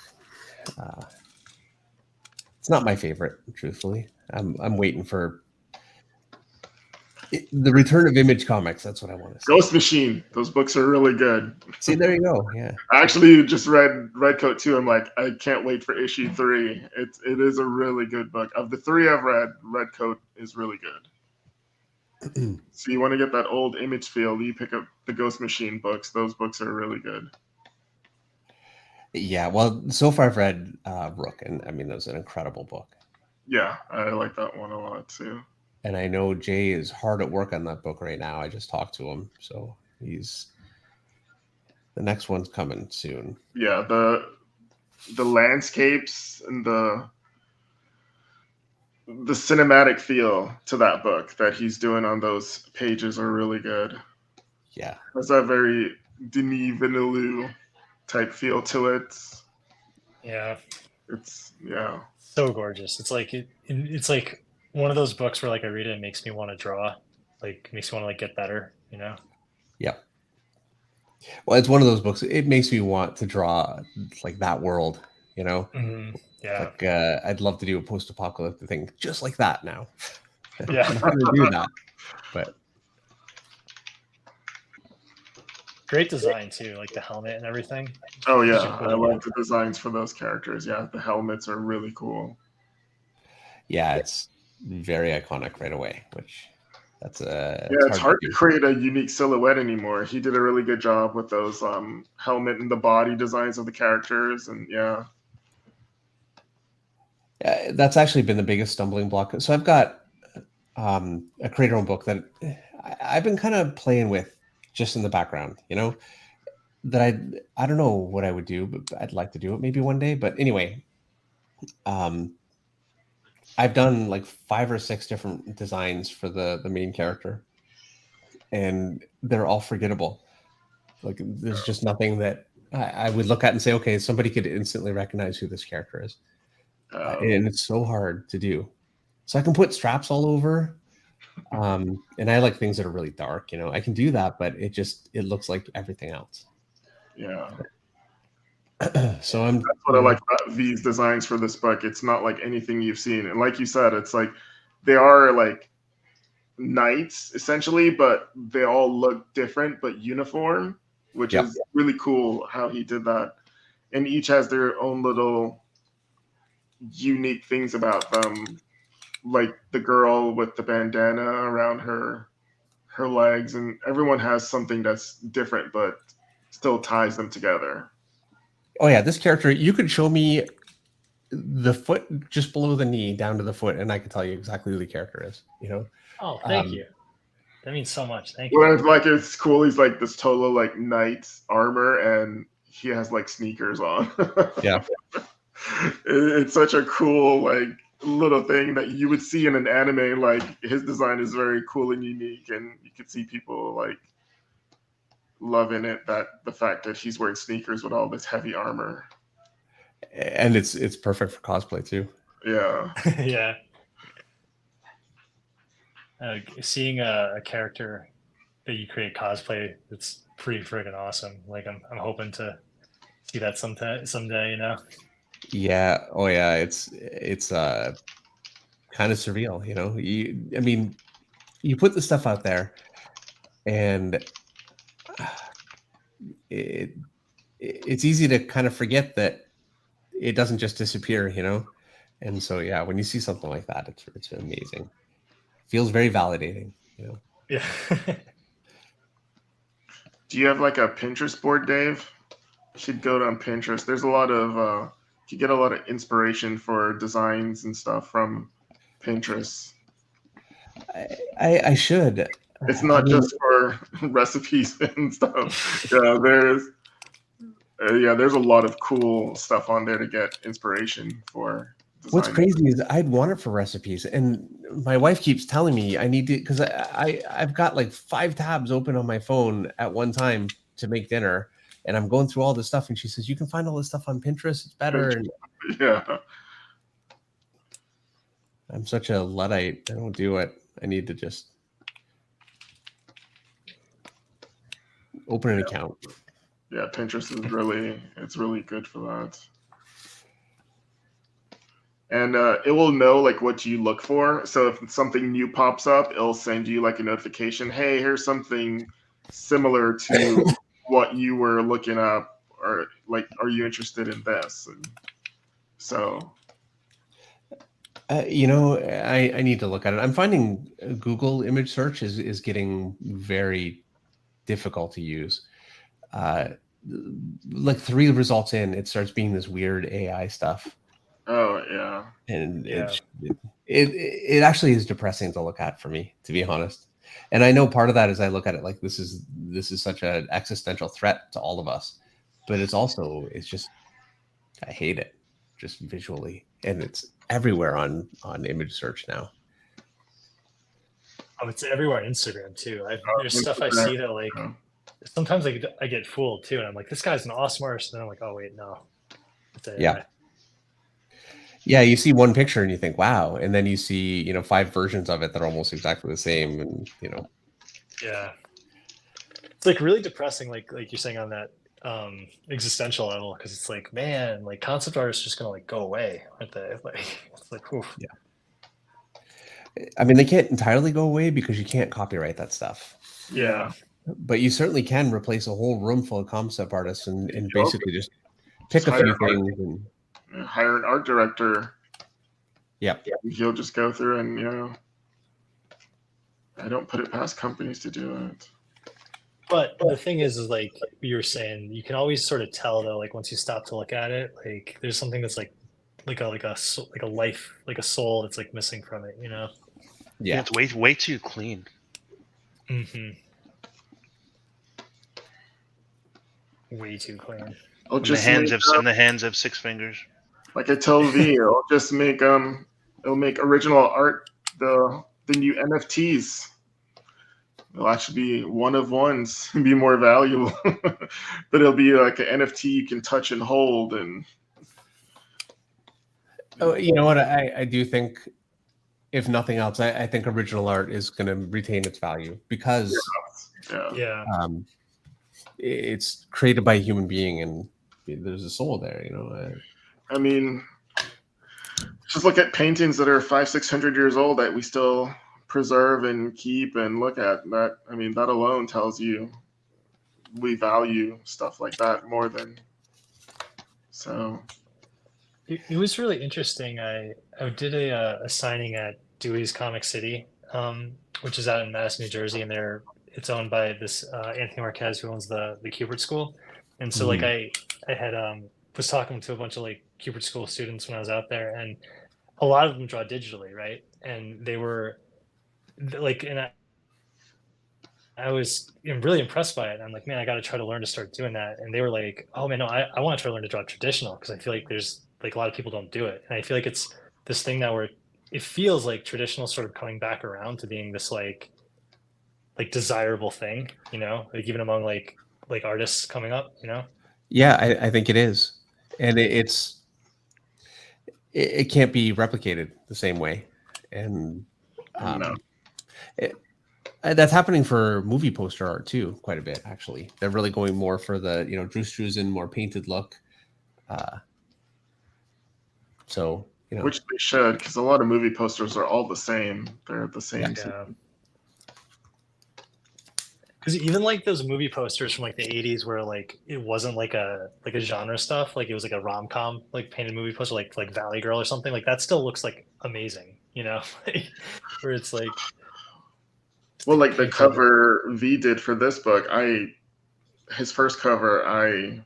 it's not my favorite, truthfully. I'm waiting for. The Return of Image Comics. That's what I want to say. Ghost Machine. Those books are really good. See, there you go. Yeah. I actually just read Redcoat 2. I'm like, I can't wait for issue 3. It is a really good book. Of the 3 I've read, Redcoat is really good. So you want to get that old Image feel, you pick up the Ghost Machine books. Those books are really good. Yeah, well, so far I've read Rook, and I mean, that was an incredible book. Yeah, I like that one a lot too. And I know Jay is hard at work on that book right now. I just talked to him, so the next one's coming soon. Yeah, the landscapes and the cinematic feel to that book that he's doing on those pages are really good. Yeah, there's that very Denis Villeneuve type feel to it. Yeah, it's so gorgeous. It's like it's like one of those books where like I read it, it makes me want to draw, like makes me want to like get better, you know. Yeah. Well, it's one of those books. It makes me want to draw like that world, you know. Mm-hmm. Yeah. Like I'd love to do a post-apocalyptic thing just like that now. Yeah. I'm not gonna do that, but great design too, like the helmet and everything. Oh yeah, cool. I like the designs for those characters. Yeah, the helmets are really cool. Yeah, it's very iconic right away. Which it's hard to create a unique silhouette anymore. He did a really good job with those helmet and the body designs of the characters, and that's actually been the biggest stumbling block. So I've got a creator-owned book that I've been kind of playing with just in the background, you know, that I don't know what I would do, but I'd like to do it maybe one day. But anyway, I've done like 5 or 6 different designs for the main character, and they're all forgettable. Like there's just nothing that I would look at and say, okay, somebody could instantly recognize who this character is. And it's so hard to do. So I can put straps all over. And I like things that are really dark, you know. I can do that, but it looks like everything else. Yeah. So that's what I like about these designs for this book. It's not like anything you've seen. And like you said, it's like they are like knights essentially, but they all look different but uniform, which is really cool how he did that. And each has their own little unique things about them. Like the girl with the bandana around her legs, and everyone has something that's different but still ties them together. Oh yeah, this character, you could show me the foot just below the knee down to the foot, and I can tell you exactly who the character is, you know. Oh, thank you. That means so much. Thank you. Well, like it's cool. He's like this total like knight armor, and he has like sneakers on. Yeah. It's such a cool like little thing that you would see in an anime. Like his design is very cool and unique, and you could see people like loving it, that the fact that he's wearing sneakers with all this heavy armor. And it's perfect for cosplay too. Yeah. Yeah. Seeing a character that you create cosplay, it's pretty friggin' awesome. Like I'm hoping to see that someday, you know. Yeah. Oh yeah. It's kind of surreal, you know. I mean, you put the stuff out there, and it's easy to kind of forget that it doesn't just disappear, you know. And so yeah, when you see something like that, it's amazing. Feels very validating, you know. Yeah. Do you have like a Pinterest board, Dave? You should go on Pinterest. There's a lot of you get a lot of inspiration for designs and stuff from Pinterest. I should. It's not just for recipes and stuff. Yeah, there's a lot of cool stuff on there to get inspiration for. What's crazy is I'd want it for recipes, and my wife keeps telling me I need to, because I've got like 5 tabs open on my phone at one time to make dinner, and I'm going through all this stuff, and she says, you can find all this stuff on Pinterest, it's better. And yeah. I'm such a Luddite. I don't do it. I need to just open an account. Yeah, Pinterest is it's really good for that. and it will know like what you look for. So if something new pops up, it'll send you like a notification. Hey, here's something similar to what you were looking up, or like, are you interested in this? And so, you know, I need to look at it. I'm finding Google image search is getting very difficult to use. Like 3 results in, it starts being this weird AI stuff. oh yeah, And Yeah. it actually is depressing to look at for me, to be honest. And I know part of that is I look at it like this is such an existential threat to all of us, but it's just I hate it just visually, and it's everywhere on image search now. Oh, it's everywhere on Instagram too. There's stuff I Instagram, see that like yeah. sometimes I get fooled too, and I'm like, this guy's an awesome artist, and then I'm like, oh wait, no, it's AI. Yeah. Yeah, you see one picture and you think, wow, and then you see, you know, 5 versions of it that are almost exactly the same, and you know. Yeah, it's like really depressing, like you're saying on that existential level, because it's like, man, like concept art is just gonna like go away, aren't they? Like it's like, oof. Yeah. I mean, they can't entirely go away because you can't copyright that stuff. Yeah. But you certainly can replace a whole room full of concept artists and Yep. basically just pick a hire few an things. And hire an art director. Yep. He'll just go through and, you know, I don't put it past companies to do it. But the thing is like you were saying, you can always sort of tell though, like once you stop to look at it, like there's something that's like a life, like a soul that's like missing from it, you know? Yeah. It's way too clean. Mm-hmm. Way too clean. I'll In the just hands make, of 6 fingers. like I told V, it'll just make it'll make original art, the new NFTs. It'll actually be one of ones and be more valuable. But it'll be like an NFT you can touch and hold. And Oh, you know what? I do think, if nothing else, I think original art is going to retain its value because Yeah. it's created by a human being and there's a soul there, you know. I mean, just look at paintings that are 500-600 years old that we still preserve and keep and look at. That, I mean, that alone tells you we value stuff like that more than so. It was really interesting. I did a signing at Dewey's Comic City, which is out in Madison, New Jersey, and it's owned by this Anthony Marquez, who owns the Cubert School. And so like I had was talking to a bunch of like Cubert School students when I was out there, and a lot of them draw digitally, right? And they were like, and I was really impressed by it. I'm like, man, I got to try to learn to start doing that. And they were like, oh man, no, I want to try to learn to draw traditional because I feel like there's like a lot of people don't do it, and I feel like it's this thing now where it feels like traditional sort of coming back around to being this like desirable thing, you know, like even among like artists coming up, you know. Yeah, I think it is, and it can't be replicated the same way, and No. that's happening for movie poster art too, quite a bit actually. They're really going more for the, you know, Drew Struzan, more painted look. So, you know, Which they should, because a lot of movie posters are all the same. They're the same. Yeah. Because even like those movie posters from like the 80s where like it wasn't like a genre stuff, like it was like a rom-com like painted movie poster, like Valley Girl or something, like that still looks like amazing, you know. Where it's like, well, like the cover V did for this book, his first cover, I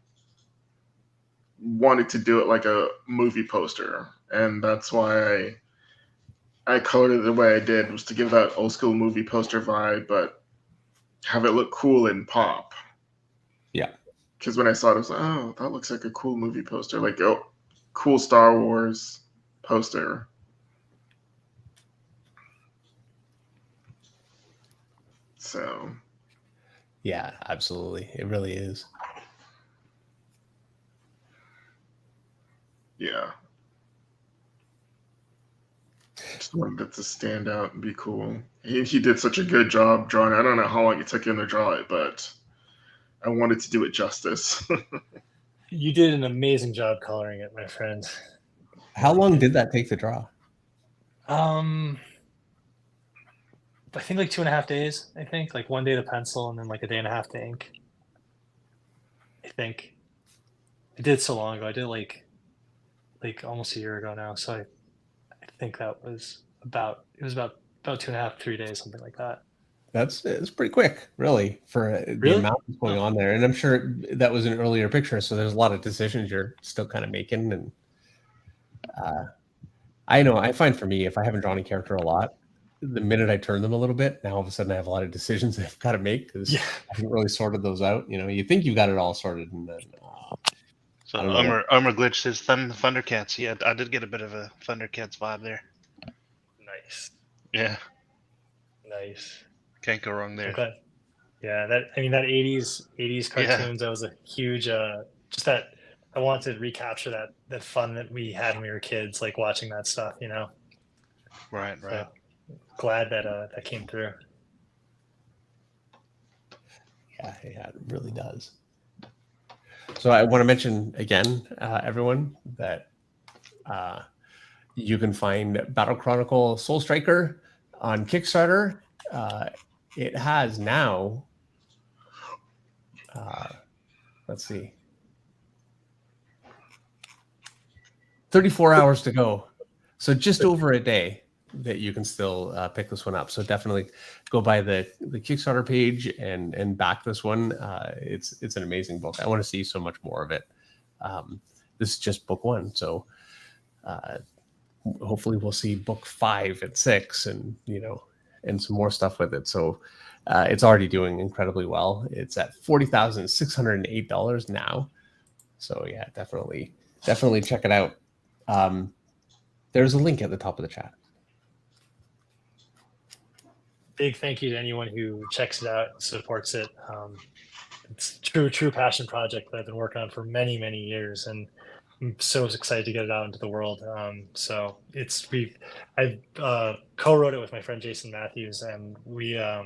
wanted to do it like a movie poster, and that's why I coded it the way I did, was to give that old school movie poster vibe, but have it look cool and pop. Yeah. Because when I saw it, I was like, oh, that looks like a cool movie poster, like a cool Star Wars poster. So. Yeah, absolutely. It really is. Yeah. Just wanted it to stand out and be cool. He did such a good job drawing. I don't know how long it took him to draw it, but I wanted to do it justice. You did an amazing job coloring it, my friend. How long did that take to draw? I think like 2.5 days. I think like 1 day to pencil and then like a day and a half to ink. I think I did so long ago. I did like almost a year ago now. So I think that was about 2.5, 3 days, something like that. It's pretty quick, really, for the Really? amount that's going on there. And I'm sure that was an earlier picture, so there's a lot of decisions you're still kind of making. And I know I find for me, if I haven't drawn a character a lot, the minute I turn them a little bit, now all of a sudden I have a lot of decisions I've got to make because I haven't really sorted those out. You know, you think you got it all sorted, and then So Armor Glitch says Thundercats. Yeah, I did get a bit of a Thundercats vibe there. Nice. Yeah. Nice. Can't go wrong there. Okay. Yeah, that 80s cartoons, that was a huge just that I wanted to recapture that fun that we had when we were kids, like watching that stuff, you know. Right. So, glad that that came through. Yeah, it really does. So I want to mention again, everyone, that you can find Battle Chronicle Sol-Stryker on Kickstarter. It has now, let's see, 34 hours to go. So just over a day that you can still pick this one up. So definitely go by the Kickstarter page and back this one. It's an amazing book. I want to see so much more of it. This is just book 1. So hopefully we'll see book 5 and 6 and, you know, and some more stuff with it. So it's already doing incredibly well. It's at $40,608 now. So yeah, definitely check it out. There's a link at the top of the chat. Big thank you to anyone who checks it out and supports it. It's a true passion project that I've been working on for many years, and I'm so excited to get it out into the world. So I co-wrote it with my friend Jason Matthews, and we're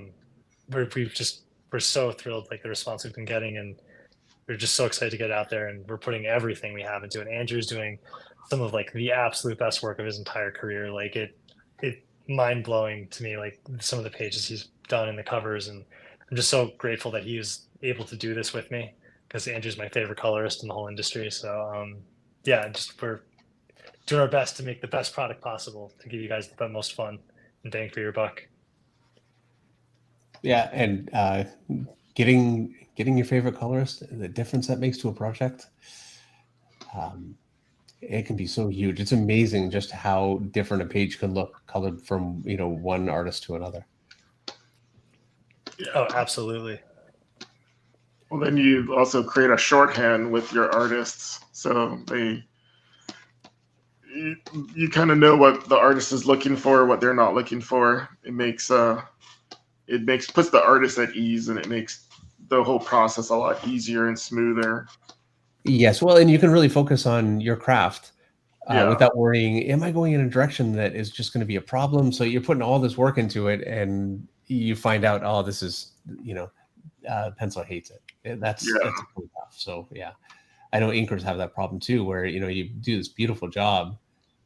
so thrilled, like the response we've been getting, and we're just so excited to get it out there, and we're putting everything we have into it. Andrew's doing some of like the absolute best work of his entire career. Like it mind blowing to me, like some of the pages he's done in the covers, and I'm just so grateful that he was able to do this with me, because Andrew's my favorite colorist in the whole industry. So yeah, just we're doing our best to make the best product possible to give you guys the most fun and bang for your buck. Yeah, and getting your favorite colorist, the difference that makes to a project, it can be so huge. It's amazing just how different a page can look colored from, you know, one artist to another. Oh, absolutely. Well, then you also create a shorthand with your artists, so you kind of know what the artist is looking for, what they're not looking for. It puts the artist at ease, and it makes the whole process a lot easier and smoother. Yes, well, and you can really focus on your craft without worrying, am I going in a direction that is just going to be a problem? So you're putting all this work into it, and you find out, oh, this is, you know, pencil hates it. That's pretty tough. So yeah, I know inkers have that problem too, where, you know, you do this beautiful job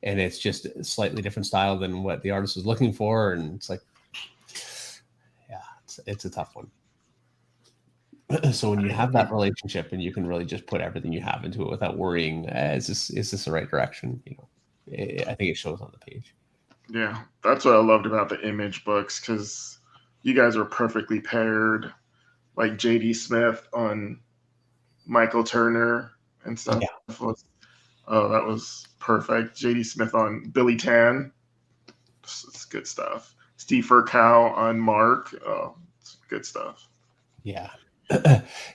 and it's just a slightly different style than what the artist is looking for, and it's like, yeah, it's a tough one. So when you have that relationship and you can really just put everything you have into it without worrying, is this the right direction? You know, I think it shows on the page. Yeah, that's what I loved about the Image books, because you guys were perfectly paired, like JD Smith on Michael Turner and stuff. Yeah. That was perfect. JD Smith on Billy Tan. It's good stuff. Steve Furcow on Mark. Oh, it's good stuff. Yeah.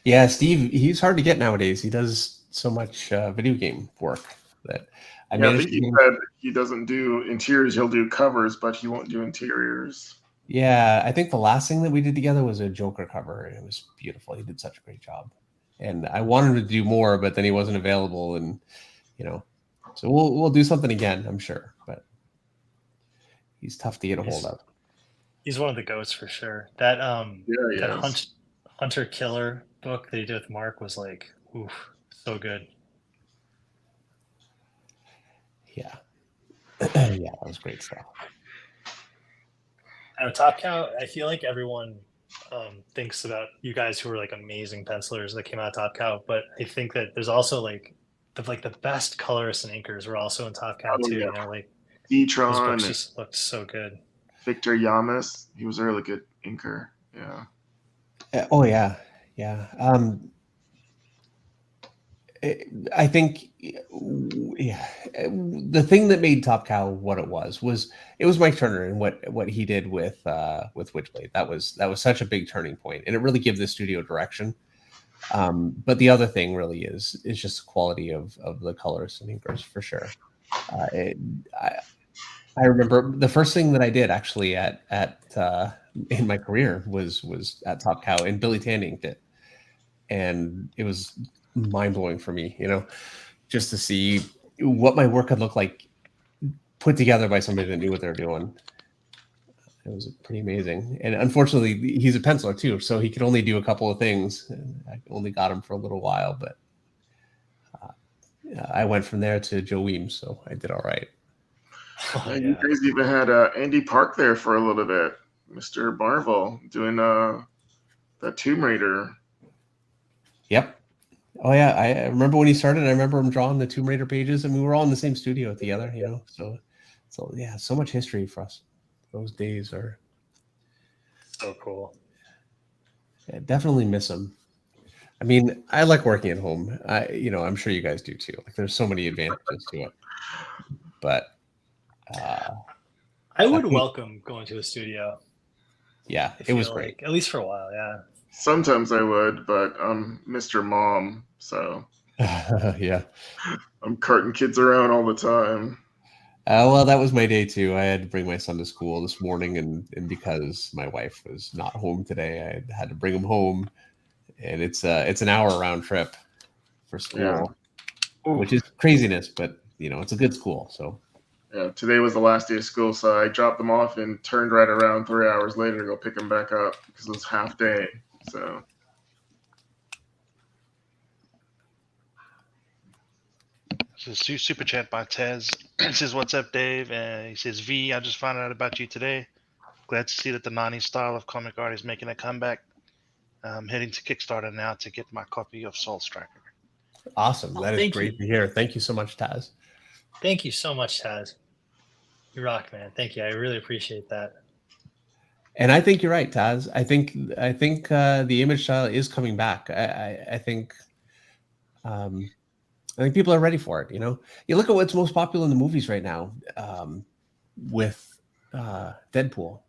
Yeah, Steve, he's hard to get nowadays. He does so much video game work that I think he said he doesn't do interiors. He'll do covers, but he won't do interiors. Yeah, I think the last thing that we did together was a Joker cover, and it was beautiful. He did such a great job, and I wanted him to do more, but then he wasn't available, and you know, so we'll do something again, I'm sure. But he's tough to get a hold of. He's one of the goats for sure. That Hunter Killer book that he did with Mark was like, oof, so good. Yeah. Yeah, that was great stuff. Top Cow, I feel like everyone thinks about you guys who are like amazing pencilers that came out of Top Cow, but I think that there's also like the best colorists and inkers were also in Top Cow too. Yeah. You know, like D-Tron those books and just looked so good. Victor Yamas, he was a really good inker. Yeah. Oh yeah, yeah. I think, yeah, the thing that made Top Cow what it was it was Mike Turner and what he did with Witchblade. That was such a big turning point, and it really gave the studio direction. But the other thing really is just the quality of the colors and inkers for sure. I remember the first thing that I did actually at in my career was at Top Cow, and Billy Tan inked it, and it was mind blowing for me, you know, just to see what my work could look like put together by somebody that knew what they're doing. It was pretty amazing. And unfortunately, he's a penciler too, so he could only do a couple of things. I only got him for a little while, but I went from there to Joe Weems, so I did all right. Oh, you guys even had Andy Park there for a little bit, Mr. Marvel, doing that Tomb Raider. Yep. Oh yeah, I remember when he started. I remember him drawing the Tomb Raider pages, and we were all in the same studio together, you know. So yeah, so much history for us. Those days are so cool. Yeah, definitely miss him. I mean, I like working at home. I'm sure you guys do too. Like, there's so many advantages to it. But I would welcome going to a studio. Yeah, it was great. Like, at least for a while, yeah. Sometimes I would, but I'm Mr. Mom, so yeah, I'm carting kids around all the time. Well, that was my day too. I had to bring my son to school this morning, and because my wife was not home today, I had to bring him home, and it's an hour round trip for school, which is craziness, but it's a good school. So yeah, today was the last day of school, so I dropped them off and turned right around 3 hours later to go pick them back up because it was half day. So. So super chat by Tez. It says, "What's up, Dave?" And he says, "V, I just found out about you today. Glad to see that the 90s style of comic art is making a comeback. I'm heading to Kickstarter now to get my copy of Sol-Stryker." Awesome. That is great to hear. Thank you so much, Taz. Thank you so much, Taz. You rock, man. Thank you. I really appreciate that. And I think you're right, Taz. I think the image style is coming back. I think people are ready for it. You look at what's most popular in the movies right now, with Deadpool.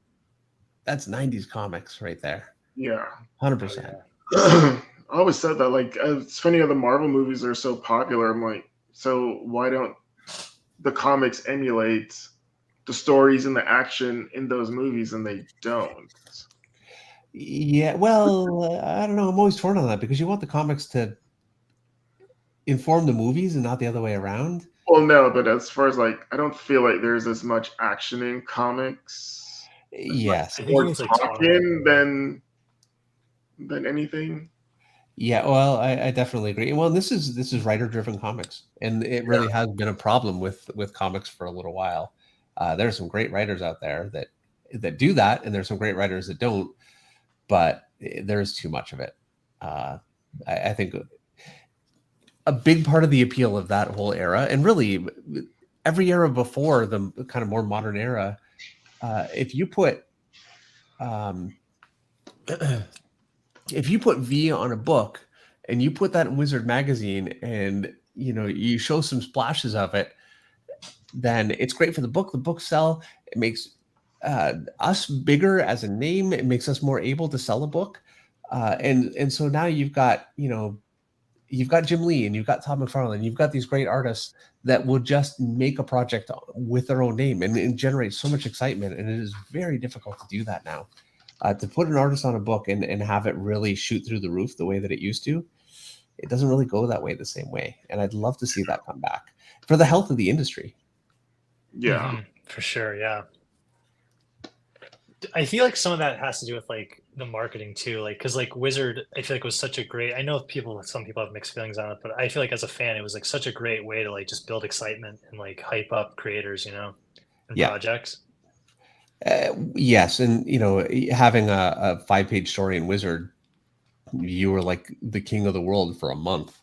That's 90s comics right there. Yeah, 100%. I always said that. Like, it's funny how the Marvel movies are so popular. I'm like, so why don't the comics emulate the stories and the action in those movies? And they don't. Yeah, well, I don't know. I'm always torn on that because you want the comics to inform the movies and not the other way around. Well, no, but as far as like, I don't feel like there's as much action in comics. Yes, more talking than anything. Yeah, well, I definitely agree. Well, this is writer-driven comics, and it really has been a problem with comics for a little while. There's some great writers out there that do that, and there's some great writers that don't. But there's too much of it. I think a big part of the appeal of that whole era, and really every era before the kind of more modern era, if you put V on a book and you put that in Wizard magazine and you show some splashes of it, then it's great for the book. The books sell. It makes us bigger as a name. It makes us more able to sell a book. And so now you've got Jim Lee and you've got Todd McFarlane. You've got these great artists that will just make a project with their own name and generate so much excitement. And it is very difficult to do that now. To put an artist on a book and have it really shoot through the roof the way that it used to, it doesn't really go that way the same way. And I'd love to see that come back for the health of the industry. Yeah, for sure. Yeah. I feel like some of that has to do with like the marketing too, like because like Wizard, I feel like was such a great. I know some people have mixed feelings on it, but I feel like as a fan, it was like such a great way to like just build excitement and like hype up creators, and Yeah. projects. Yes, and having a 5-page story in Wizard, you were like the king of the world for a month,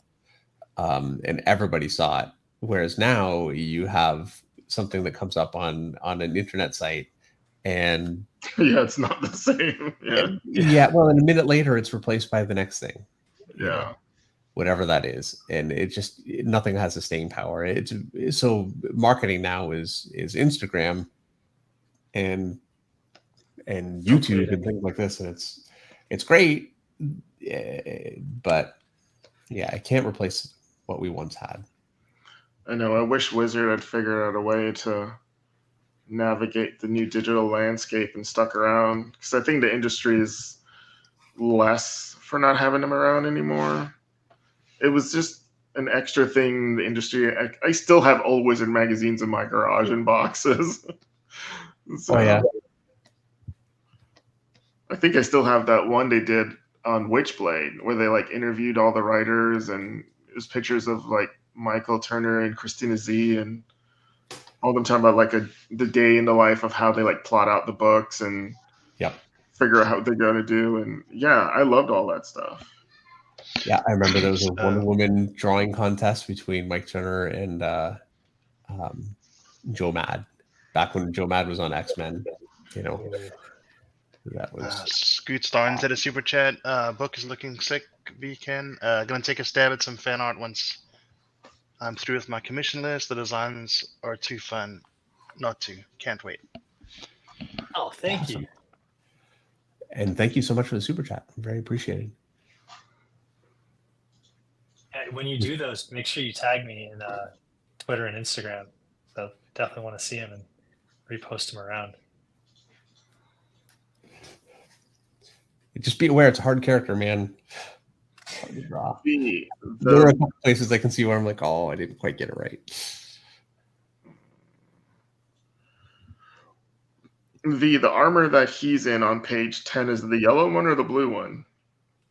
and everybody saw it. Whereas now you have something that comes up on an internet site, and yeah, it's not the same. well, and a minute later it's replaced by the next thing. Yeah. Whatever that is, and nothing has the staying power. It's so marketing now is Instagram and YouTube and things like this, and it's great, but yeah, it can't replace what we once had. I know. I wish Wizard had figured out a way to navigate the new digital landscape and stuck around, because I think the industry is less for not having them around anymore. It was just an extra thing in the industry. I still have old Wizard magazines in my garage in boxes. So, Oh yeah. I think I still have that one they did on Witchblade where they like interviewed all the writers, and it was pictures of like Michael Turner and Christina Z and all them talking about like the day in the life of how they like plot out the books and figure out how they're going to do. And yeah, I loved all that stuff. Yeah, I remember there was a Wonder Woman drawing contest between Mike Turner and Joe Mad, back when Joe Mad was on X-Men. That was Scoot Starnes at a super chat. Book is looking sick. Ken, gonna take a stab at some fan art once I'm through with my commission list. The designs are too fun not to. Can't wait. Oh, thank you. And thank you so much for the super chat. Very appreciated. When you do those, make sure you tag me in Twitter and Instagram. So definitely want to see them and repost them around. Just be aware, it's a hard character, man. Hard to draw. There are a couple places I can see where I'm like, oh, I didn't quite get it right. The armor that he's in on page 10 is the yellow one or the blue one?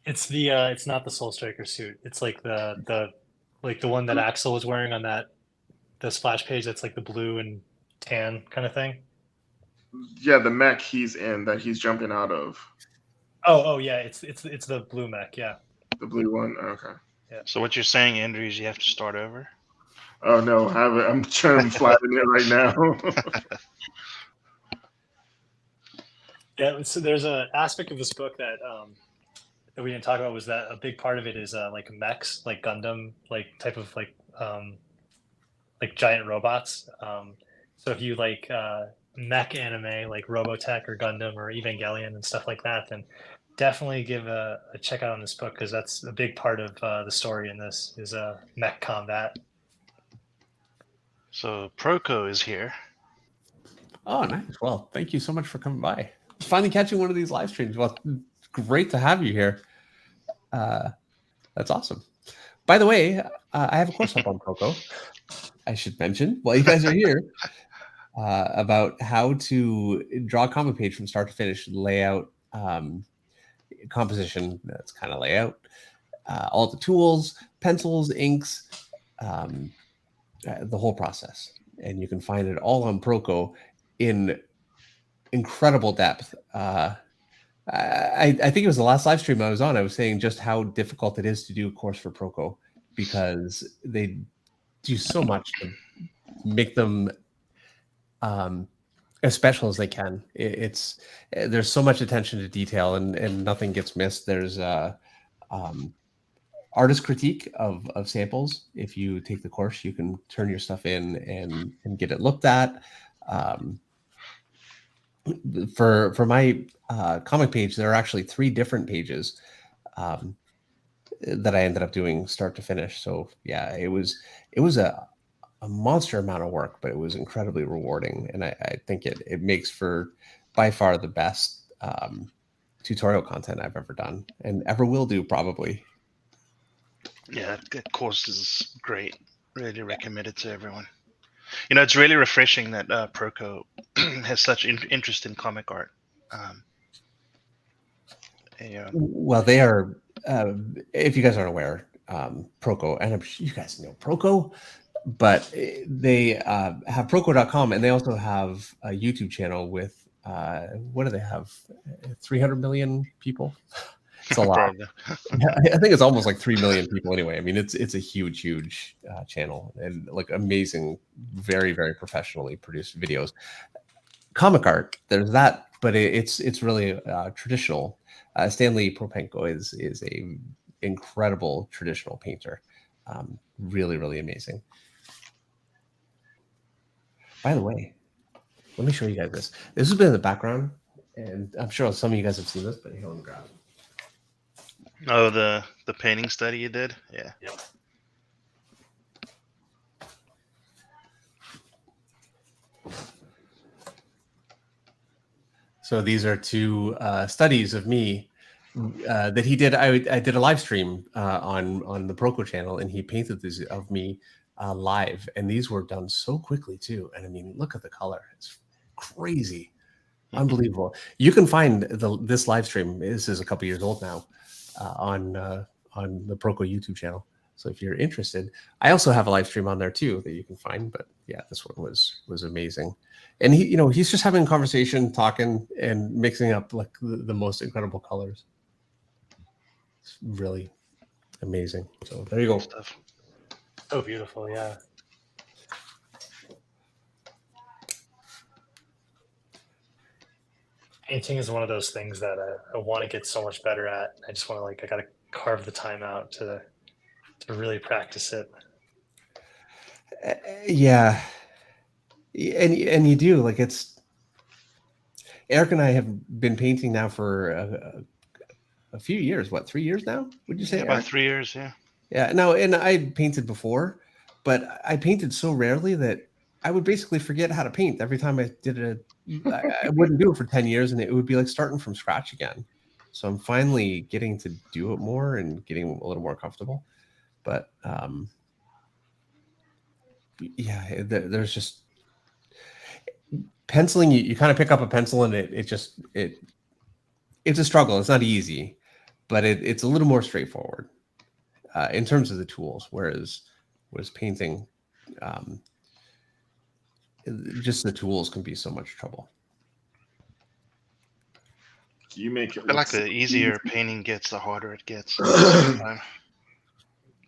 It's the it's not the Sol-Stryker suit. It's like the one that Axel was wearing on the splash page. That's like the blue and tan kind of thing. Yeah, the mech he's in that he's jumping out of. Oh yeah, it's the blue mech. Yeah, the blue one. Okay. Yeah. So what you're saying, Andrew, is you have to start over? Oh no, I'm trying to flatten it right now. Yeah, so there's an aspect of this book that we didn't talk about, was that a big part of it is like mechs, like Gundam, like type of like giant robots. So if you like mech anime like Robotech or Gundam or Evangelion and stuff like that, then definitely give a check out on this book, because that's a big part of the story in this is mech combat. So Proco is here. Oh, nice. Well, thank you so much for coming by. Finally catching one of these live streams. Well, great to have you here. That's awesome. By the way, I have a course up on Proco. I should mention while you guys are here about how to draw a comic page from start to finish, layout, composition, that's kind of layout, all the tools, pencils, inks, the whole process. And you can find it all on Proco in incredible depth. I think it was the last live stream I was on. I was saying just how difficult it is to do a course for Proco, because they do so much to make them as special as they can. There's so much attention to detail, and nothing gets missed. There's artist critique of samples. If you take the course, you can turn your stuff in and get it looked at. For my comic page, there are actually 3 different pages that I ended up doing start to finish. So yeah, it was a monster amount of work, but it was incredibly rewarding, and I think it makes for by far the best tutorial content I've ever done and ever will do, probably. Yeah, that course is great. Really recommend it to everyone. It's really refreshing that Proco has such interest in comic art. Yeah. Well, they are. If you guys aren't aware, Proco, and you guys know Proco, but they have Proco.com, and they also have a YouTube channel with what do they have? 300 million people. It's a lot. I think it's almost like 3 million people anyway. I mean, it's a huge channel, and like amazing, very professionally produced videos. Comic art, there's that, but it's really traditional. Stanley Propenko is a incredible traditional painter, really amazing. By the way, let me show you guys this. This has been in the background, and I'm sure some of you guys have seen this, but here, let me grab it. Oh, the painting study you did? Yeah. Yep. So these are two studies of me that he did. I did a live stream on the Proco channel, and he painted these of me live, and these were done so quickly too. And I mean, look at the color; it's crazy, unbelievable. You can find this live stream. This is a couple years old now on the Proco YouTube channel. So if you're interested, I also have a live stream on there too that you can find. But yeah, this one was amazing. And he's just having a conversation, talking, and mixing up like the most incredible colors. It's really amazing. So there you go. Stuff. So beautiful, yeah. Painting is one of those things that I want to get so much better at. I just want to I got to carve the time out to really practice it. Yeah. And you do, like, it's Eric and I have been painting now for a few years. What, 3 years now? Would you say? Yeah, about 3 years, yeah. Yeah. No, and I painted before, but I painted so rarely that I would basically forget how to paint every time I did it. I wouldn't do it for 10 years, and it would be like starting from scratch again. So I'm finally getting to do it more and getting a little more comfortable. But yeah, there's just penciling. You kind of pick up a pencil, and it's a struggle. It's not easy, but it's a little more straightforward in terms of the tools. Whereas painting, just the tools can be so much trouble. You make it I feel like so the easier painting gets, the harder it gets.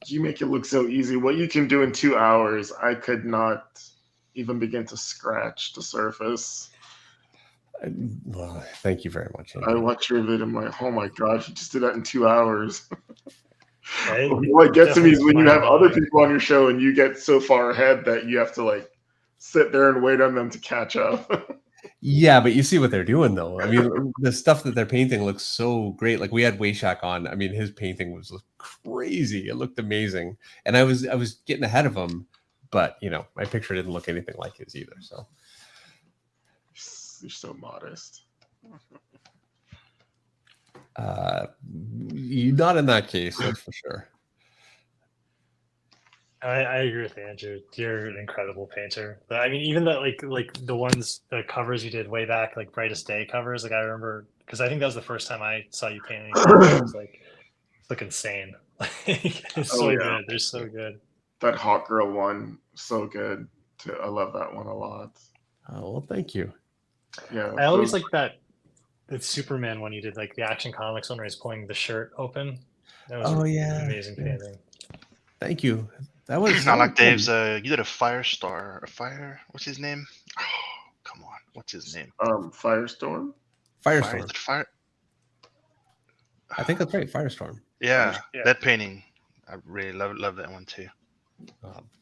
You make it look so easy. What you can do in 2 hours, I could not even begin to scratch the surface. Well, thank you very much. I watch your video. I'm like, oh my gosh, you just did that in 2 hours. Right? What gets to me is when you have other people on your show and you get so far ahead that you have to sit there and wait on them to catch up. Yeah, but you see what they're doing, though. I mean, the stuff that they're painting looks so great. Like, we had Wayshak on. I mean, his painting was crazy. It looked amazing, and I was getting ahead of him, but my picture didn't look anything like his either. So you're so modest. Not in that case, that's for sure. I agree with Andrew. You're an incredible painter. But I mean, even the covers you did way back, like Brightest Day covers. Like, I remember, because I think that was the first time I saw you painting. It was it's insane. It's so good. They're so good. That Hot Girl one, so good. I love that one a lot. Oh, well, thank you. Yeah, I always like that Superman one you did, like the Action Comics one where he's pulling the shirt open. That was an amazing painting. Thank you. That was not like Dave's. You did a what's his name? Oh, come on, what's his name? Firestorm. Firestorm. I think that's right. Firestorm. Yeah, that painting. I really love that one too.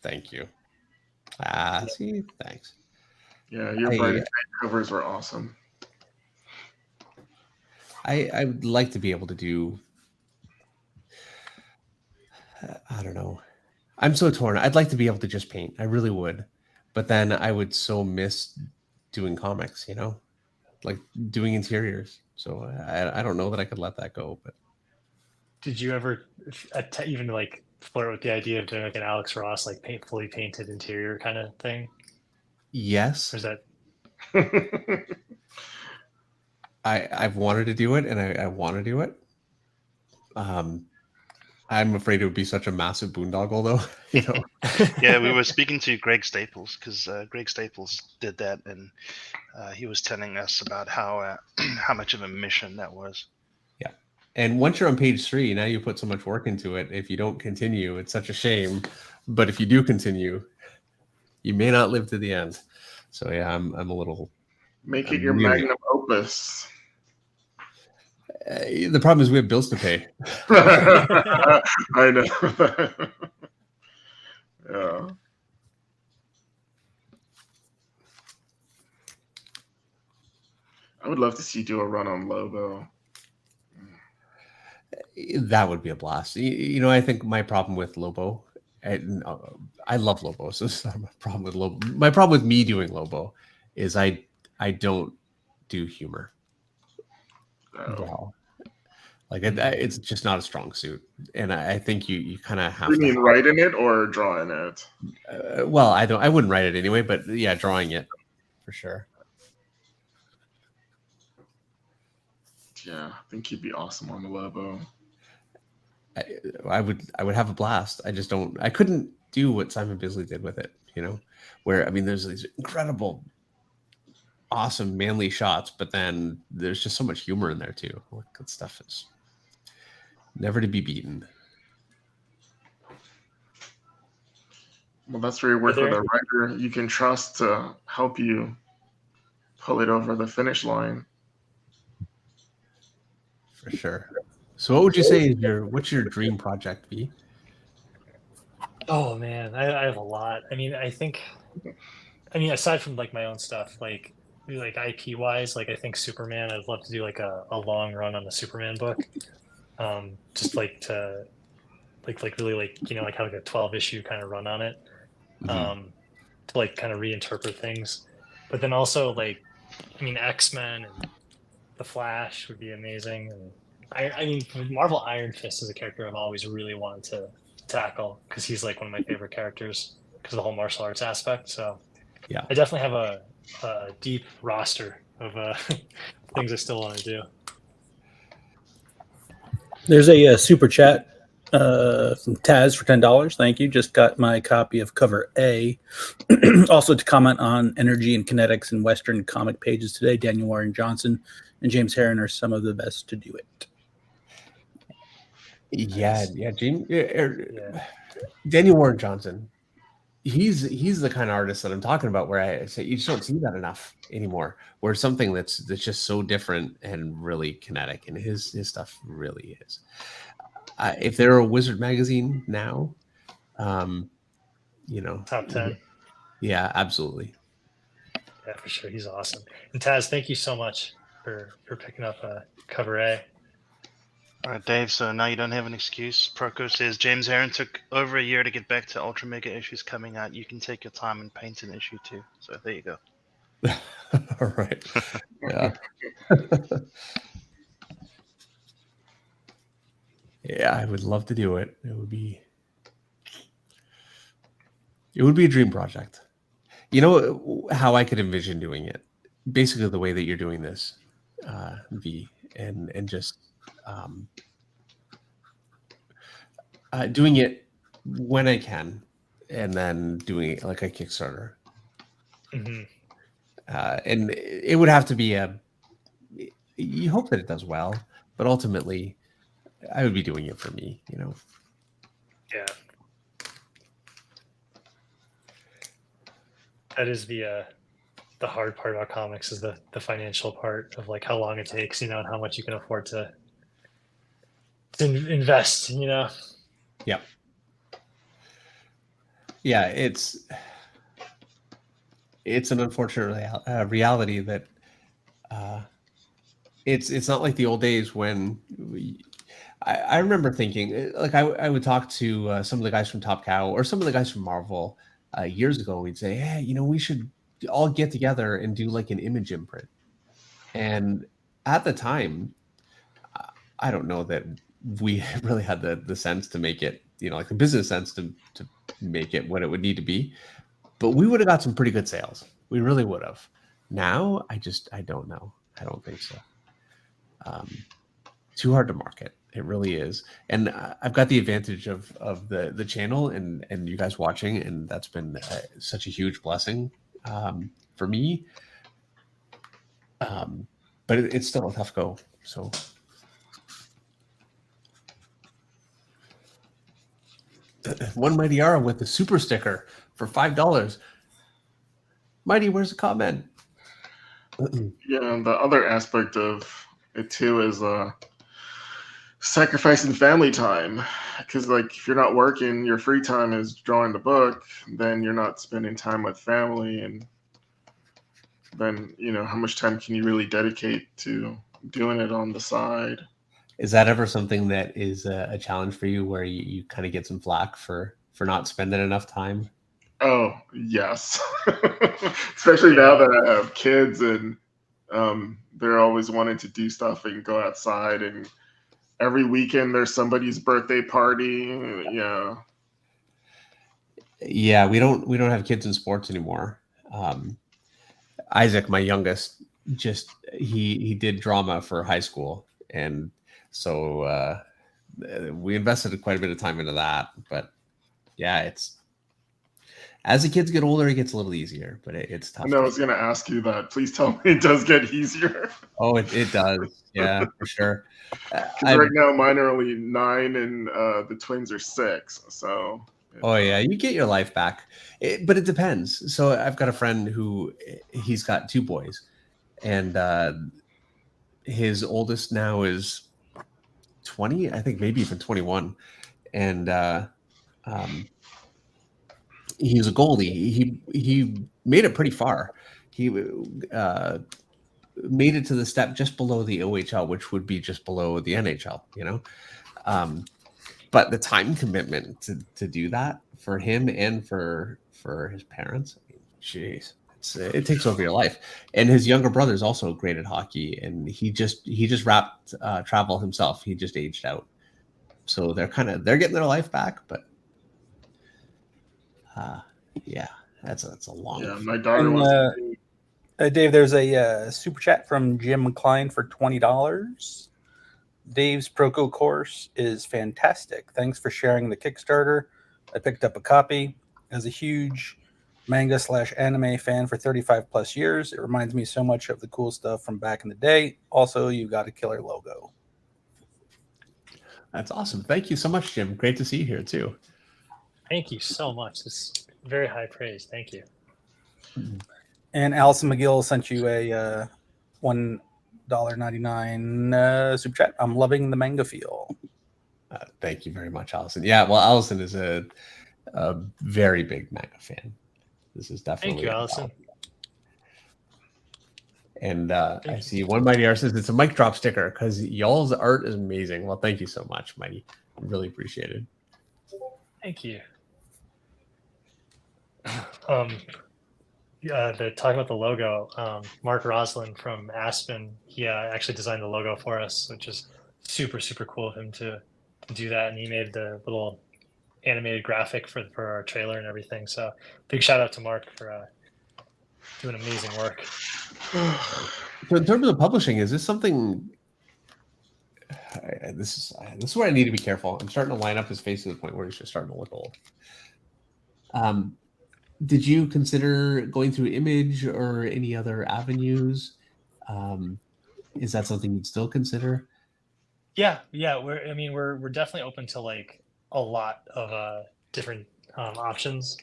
Thank you. See, thanks. Yeah, your Brightest Day covers were awesome. I would like to be able to do. I don't know. I'm so torn. I'd like to be able to just paint. I really would. But then I would so miss doing comics, like doing interiors. So I don't know that I could let that go. But did you ever even flirt with the idea of doing like an Alex Ross, fully painted interior kind of thing? Yes. Or is that? I've wanted to do it, and I want to do it. I'm afraid it would be such a massive boondoggle, though. You know. Yeah, we were speaking to Greg Staples because Greg Staples did that, and he was telling us about how how much of a mission that was. Yeah, and once you're on page 3, now you put so much work into it. If you don't continue, it's such a shame. But if you do continue, you may not live to the end. So yeah, I'm a little. Make it your magnum opus. The problem is we have bills to pay. I know. Yeah. I would love to see you do a run on Lobo. That would be a blast. You know, I think my problem with Lobo, I love Lobo, so it's not my problem with Lobo. My problem with me doing Lobo is I don't do humor. Well, like it's just not a strong suit, and I think you kind of have. You mean writing it or drawing it? Well, I wouldn't write it anyway, but yeah, drawing it for sure. Yeah, I think you'd be awesome on the Lobo. I would have a blast. I couldn't do what Simon Bisley did with it, you know, where, I mean, there's these incredible, awesome, manly shots, but then there's just so much humor in there too. Like, good stuff is never to be beaten. Well, that's where you work with a writer you can trust to help you pull it over the finish line. For sure. So what would you say is what's your dream project, V? Oh man, I have a lot. I mean, aside from like my own stuff, like IP wise, like I think Superman, I'd love to do like a long run on the Superman book. Just like to really like, you know, like have like a 12 issue kind of run on it. To like kind of reinterpret things. But then also like, I mean, X-Men and The Flash would be amazing. And I mean, Marvel Iron Fist is a character I've always really wanted to tackle because he's like one of my favorite characters because of the whole martial arts aspect. So yeah, I definitely have a deep roster of things I still want to do. There's a super chat from Taz for $10. Thank you. Just got my copy of cover A. Also to comment on energy and kinetics in Western comic pages today, Daniel Warren Johnson and James Herron are some of the best to do it. Yeah, Daniel Warren Johnson. He's the kind of artist that I'm talking about, where I say you just don't see that enough anymore. Where something that's just so different and really kinetic, and his stuff really is. If there were a Wizard magazine now, you know, top 10. Yeah, absolutely. Yeah, for sure. He's awesome. And Taz, thank you so much for picking up cover A. All right, Dave, so now you don't have an excuse. Proco says James Herron took over a year to get back to Ultra Mega issues coming out. You can take your time and paint an issue too. So there you go. All right. Yeah. Yeah, I would love to do it. It would be a dream project. You know how I could envision doing it? Basically the way that you're doing this, V, and just doing it when I can, and then doing it like a Kickstarter. Mm-hmm. And it would have to be you hope that it does well, but ultimately I would be doing it for me, you know? Yeah. That is the hard part about comics, is the financial part of like how long it takes, you know, and how much you can afford to invest, you know? Yeah. Yeah. It's an unfortunate reality that it's not like the old days when I remember thinking, like, I would talk to some of the guys from Top Cow or some of the guys from Marvel years ago. We'd say, hey, you know, we should all get together and do like an image imprint. And at the time, I don't know that we really had the sense to make it, you know, like the business sense to make it what it would need to be. But we would have got some pretty good sales. We really would have. Now, I don't know. I don't think so. too hard to market. It really is. And I've got the advantage of the channel and you guys watching, and that's been such a huge blessing for me. But it's still a tough go. So One Mighty Ara with the super sticker for $5. Mighty, where's the comment? Yeah, and the other aspect of it too is sacrificing family time, because like if you're not working, your free time is drawing the book, then you're not spending time with family, and then how much time can you really dedicate to doing it on the side? Is that ever something that is a challenge for you, where you kind of get some flack for not spending enough time? Oh yes, especially now that I have kids, and they're always wanting to do stuff and go outside, and every weekend there's somebody's birthday party. Yeah, we don't have kids in sports anymore. Isaac, my youngest, he did drama for high school, and so we invested quite a bit of time into that. But yeah, it's as the kids get older, it gets a little easier, but it's tough. And I was going to ask you that. Please tell me it does get easier. Oh, it does. Yeah, for sure. Right now, mine are only 9, and the twins are 6. So. Oh yeah, you get your life back, but it depends. So I've got a friend who he's got 2 boys, and his oldest now is 20, I think, maybe even 21, and he was a goalie. He made it pretty far. He made it to the step just below the OHL, which would be just below the NHL. But the time commitment to do that for him and for his parents, I mean, jeez, it takes over your life. And his younger brother is also great at hockey, and he just wrapped travel himself. He just aged out, so they're getting their life back. But yeah, that's a long. Yeah, my daughter wants to Dave, there's a super chat from Jim McCline for $20. Dave's Proco course is fantastic. Thanks for sharing the Kickstarter. I picked up a copy. As a huge manga/anime fan for 35 plus years, it reminds me so much of the cool stuff from back in the day. Also, you got a killer logo. That's awesome. Thank you so much, Jim. Great to see you here too. Thank you so much. It's very high praise. Thank you. And Allison McGill sent you a $1.99 super chat. I'm loving the manga feel. Thank you very much, Allison. Yeah, well, Allison is a very big manga fan. This is definitely. Thank you, Allison. And I see One Mighty Art says it's a mic drop sticker because y'all's art is amazing. Well, thank you so much, Mighty. Really appreciate it. Thank you. Talking about the logo, Mark Roslin from Aspen, he actually designed the logo for us, which is super, super cool of him to do that. And he made the little animated graphic for our trailer and everything. So big shout out to Mark for doing amazing work. So in terms of publishing, is this something? This is where I need to be careful. I'm starting to line up his face to the point where he's just starting to look old. Did you consider going through Image or any other avenues? Is that something you'd still consider? Yeah. We're definitely open to like a lot of different options,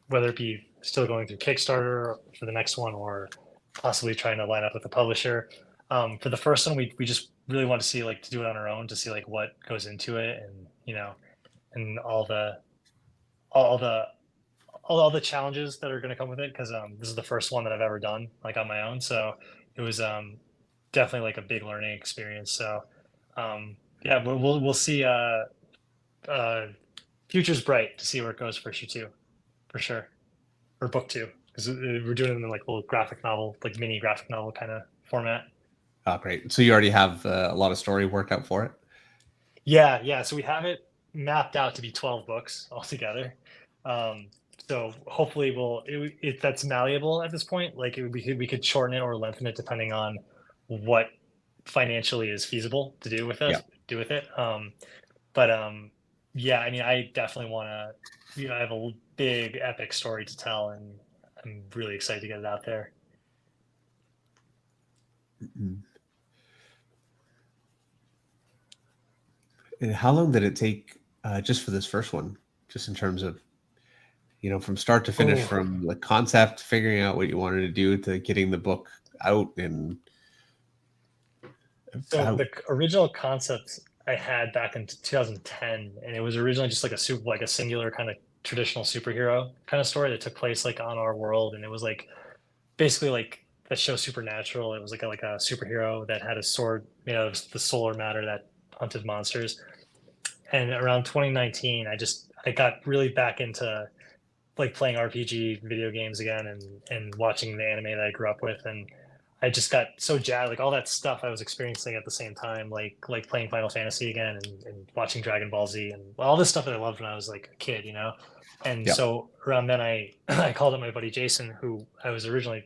whether it be still going through Kickstarter for the next one or possibly trying to line up with a publisher. For the first one, we just really want to see to do it on our own, to see what goes into it, and and all the challenges that are going to come with it, because this is the first one that I've ever done on my own, so it was definitely a big learning experience. So yeah, we'll see. Future's bright to see where it goes for issue 2, for sure, or book 2, because we're doing it in a little graphic novel, mini graphic novel kind of format. Oh, great! So you already have a lot of story worked out for it. Yeah. So we have it mapped out to be 12 books altogether. So hopefully if that's malleable at this point, we could shorten it or lengthen it depending on what financially is feasible to do with it. Yeah, I mean, I definitely want to. I have a big epic story to tell, and I'm really excited to get it out there. Mm-hmm. And how long did it take just for this first one, just in terms of, from start to finish, from the concept, figuring out what you wanted to do, to getting the book out? And so the original concept I had back in 2010, and it was originally just like a singular kind of traditional superhero kind of story that took place like on our world, and it was like basically like the show Supernatural. It was like a superhero that had a sword made out of the solar matter that hunted monsters. And around 2019, I got really back into like playing RPG video games again, and watching the anime that I grew up with, and I just got so jazzed, like all that stuff I was experiencing at the same time, like playing Final Fantasy again, and watching Dragon Ball Z, and all this stuff that I loved when I was like a kid, And so around then I called up my buddy Jason, who I was originally,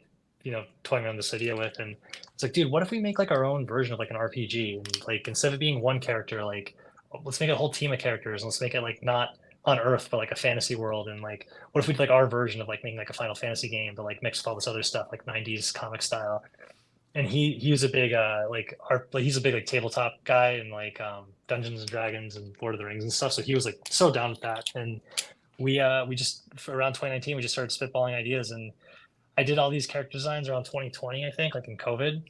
toying around this idea with, and it's like, dude, what if we make like our own version of like an RPG, and like instead of being one character, like let's make a whole team of characters, and let's make it like not on Earth, but like a fantasy world. And like, what if we did like our version of like making like a Final Fantasy game, but like mixed with all this other stuff, like 90s comic style. And he was a big he's a big like tabletop guy, and like Dungeons and Dragons and Lord of the Rings and stuff. So he was like so down with that. And we just around 2019 we just started spitballing ideas, and I did all these character designs around 2020, I think, like in COVID.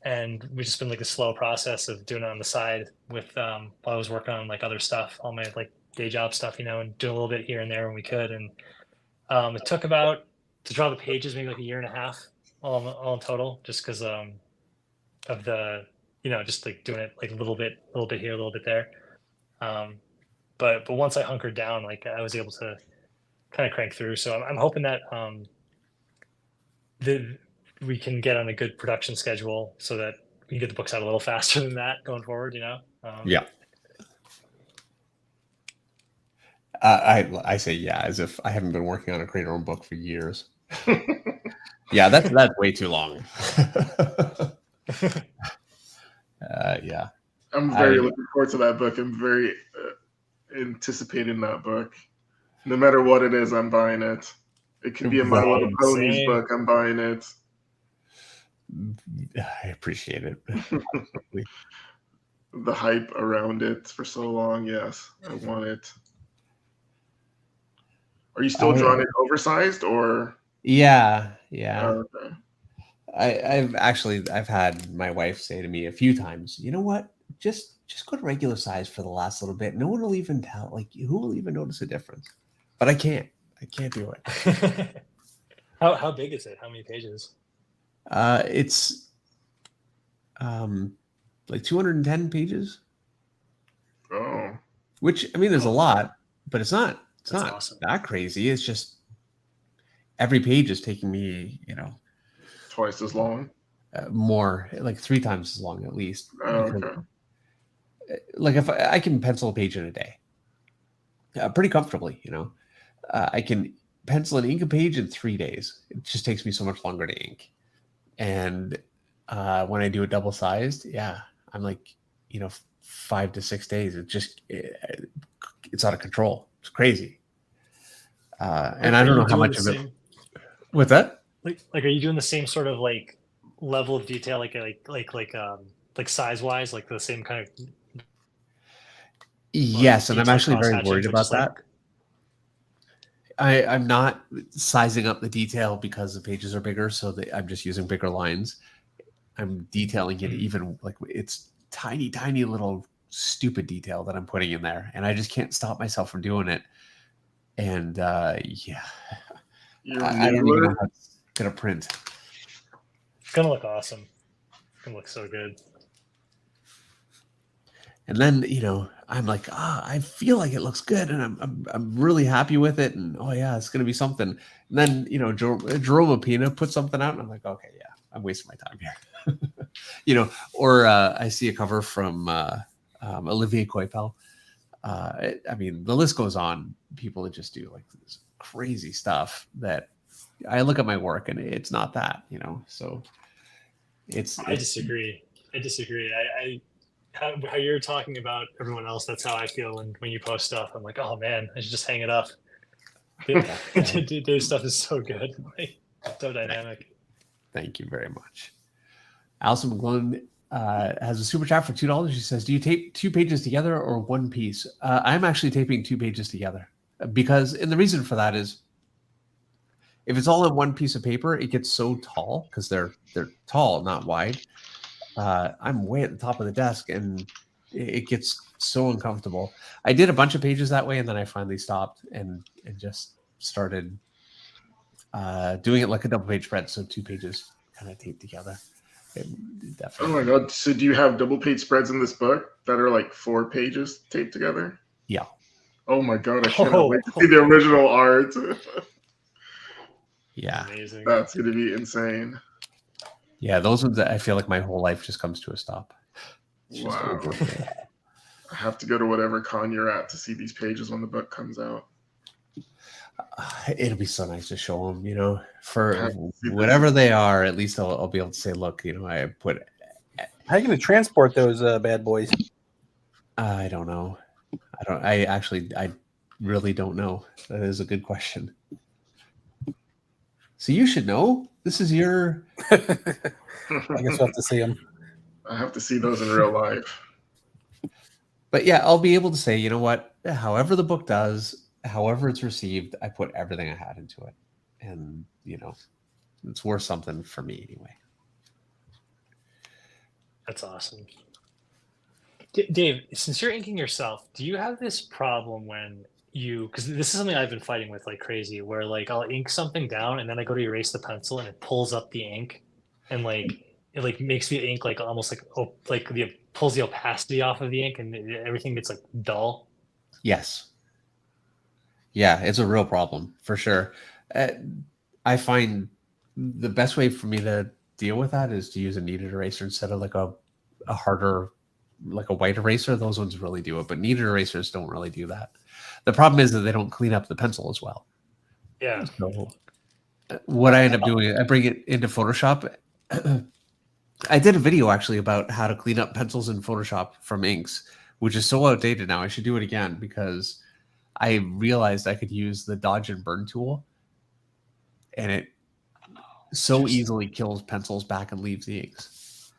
And we just been like a slow process of doing it on the side with while I was working on like other stuff, all my like day job stuff, and doing a little bit here and there when we could. And it took about, to draw the pages, maybe like a year and a half all in total, just because of the, just like doing it like a little bit here, a little bit there. But once I hunkered down, like I was able to kind of crank through. So I'm hoping that we can get on a good production schedule so that we can get the books out a little faster than that going forward, Yeah. I say yeah, as if I haven't been working on a create your own book for years. Yeah, that's way too long. Yeah. I'm very looking forward to that book. I'm very anticipating that book. No matter what it is, I'm buying it. It can be a My Little Ponies book. I'm buying it. I appreciate it. The hype around it for so long. Yes, I want it. Are you still drawing it oversized, or? Yeah. Oh, okay. I've had my wife say to me a few times, you know what? Just go to regular size for the last little bit. No one will even tell. Like, who will even notice a difference? But I can't do it. How big is it? How many pages? It's like 210 pages. Oh. Which, I mean, there's a lot, but it's not awesome. that crazy. It's just every page is taking me, twice as long. More, like 3 times as long at least. Oh, okay. Like if I can pencil a page in a day, pretty comfortably, I can pencil and ink a page in 3 days. It just takes me so much longer to ink. And when I do it double sized, I'm like, 5 to 6 days. It's out of control. It's crazy. And I don't know how much of it. What's that? Like, are you doing the same sort of like level of detail, like size wise, like the same kind of? Yes, and I'm actually very worried about that. I'm not sizing up the detail because the pages are bigger, so I'm just using bigger lines. I'm detailing it even like it's tiny, tiny little stupid detail that I'm putting in there, and I just can't stop myself from doing it. And I don't even know how it's gonna print. It's gonna look awesome. It's gonna look so good. And then, I'm like, I feel like it looks good, and I'm really happy with it, and it's gonna be something. And then, Jerome Apina put something out, and I'm like, okay, yeah, I'm wasting my time here. Or I see a cover from Olivier Coipel. I mean, the list goes on. People that just do like this crazy stuff that I look at my work and it's not that, so I disagree. I disagree. How you're talking about everyone else, that's how I feel when you post stuff. I'm like, oh man, I should just hang it up. Dave's stuff is so good, like, so dynamic. Thank you very much. Alison McGlone has a super chat for $2. She says, do you tape 2 pages together or one piece? I'm actually taping 2 pages together because, and the reason for that is if it's all in one piece of paper, it gets so tall because they're tall, not wide. I'm way at the top of the desk and it gets so uncomfortable. I did a bunch of pages that way and then I finally stopped and just started doing it like a double page spread. So 2 pages kind of taped together. Oh my God. So do you have double page spreads in this book that are like 4 pages taped together? Yeah. Oh my God. I cannot wait to see the original art. Yeah. Amazing. That's going to be insane. Yeah, those ones that I feel like my whole life just comes to a stop. Wow. I have to go to whatever con you're at to see these pages when the book comes out. It'll be so nice to show them, you know, for whatever they are. At least I'll be able to say, look, you know, I put. How are you going to transport those bad boys? I don't know. I really don't know. That is a good question. So you should know. This is your. I guess we'll have to see them. I have to see those in real life. But yeah, I'll be able to say, you know what? However the book does, however it's received, I put everything I had into it, and you know, it's worth something for me anyway. That's awesome. Dave, since you're inking yourself, do you have this problem when because this is something I've been fighting with like crazy, where like I'll ink something down and then I go to erase the pencil and it pulls up the ink and like it like makes the ink like almost like pulls the opacity off of the ink and everything gets like dull. Yes. Yeah, it's a real problem for sure. I find the best way for me to deal with that is to use a kneaded eraser instead of like a harder, like a white eraser. Those ones really do it, but kneaded erasers don't really do that. The problem is that they don't clean up the pencil as well. Yeah. So what I end up doing, I bring it into Photoshop. I did a video actually about how to clean up pencils in Photoshop from inks, which is so outdated now. I should do it again because I realized I could use the dodge and burn tool and it so easily kills pencils back and leaves the inks.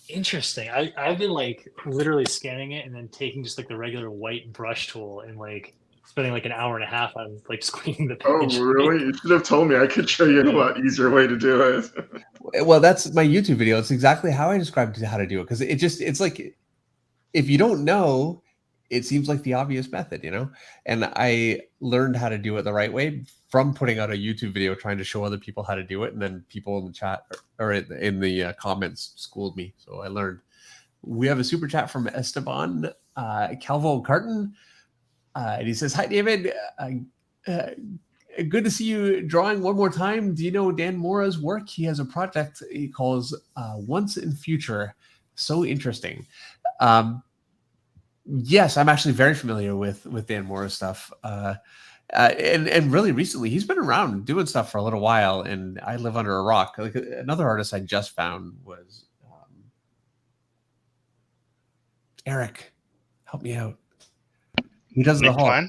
Interesting. I've been like literally scanning it and then taking just like the regular white brush tool and like spending like an hour and a half on like just cleaning the page. Oh, really? You should have told me. I could show you a lot easier way to do it. Well, that's my YouTube video. It's exactly how I described how to do it because it's like if you don't know, it seems like the obvious method, you know? And I learned how to do it the right way from putting out a YouTube video trying to show other people how to do it. And then people in the chat or in the comments schooled me. So I learned. We have a super chat from Esteban Calvo Carton. And he says, hi, David. Good to see you drawing one more time. Do you know Dan Mora's work? He has a project he calls Once in Future. So interesting. Yes, I'm actually very familiar with Dan Mora's stuff. And really recently, he's been around doing stuff for a little while, and I live under a rock. Like another artist I just found was Eric. Help me out. He does the whole.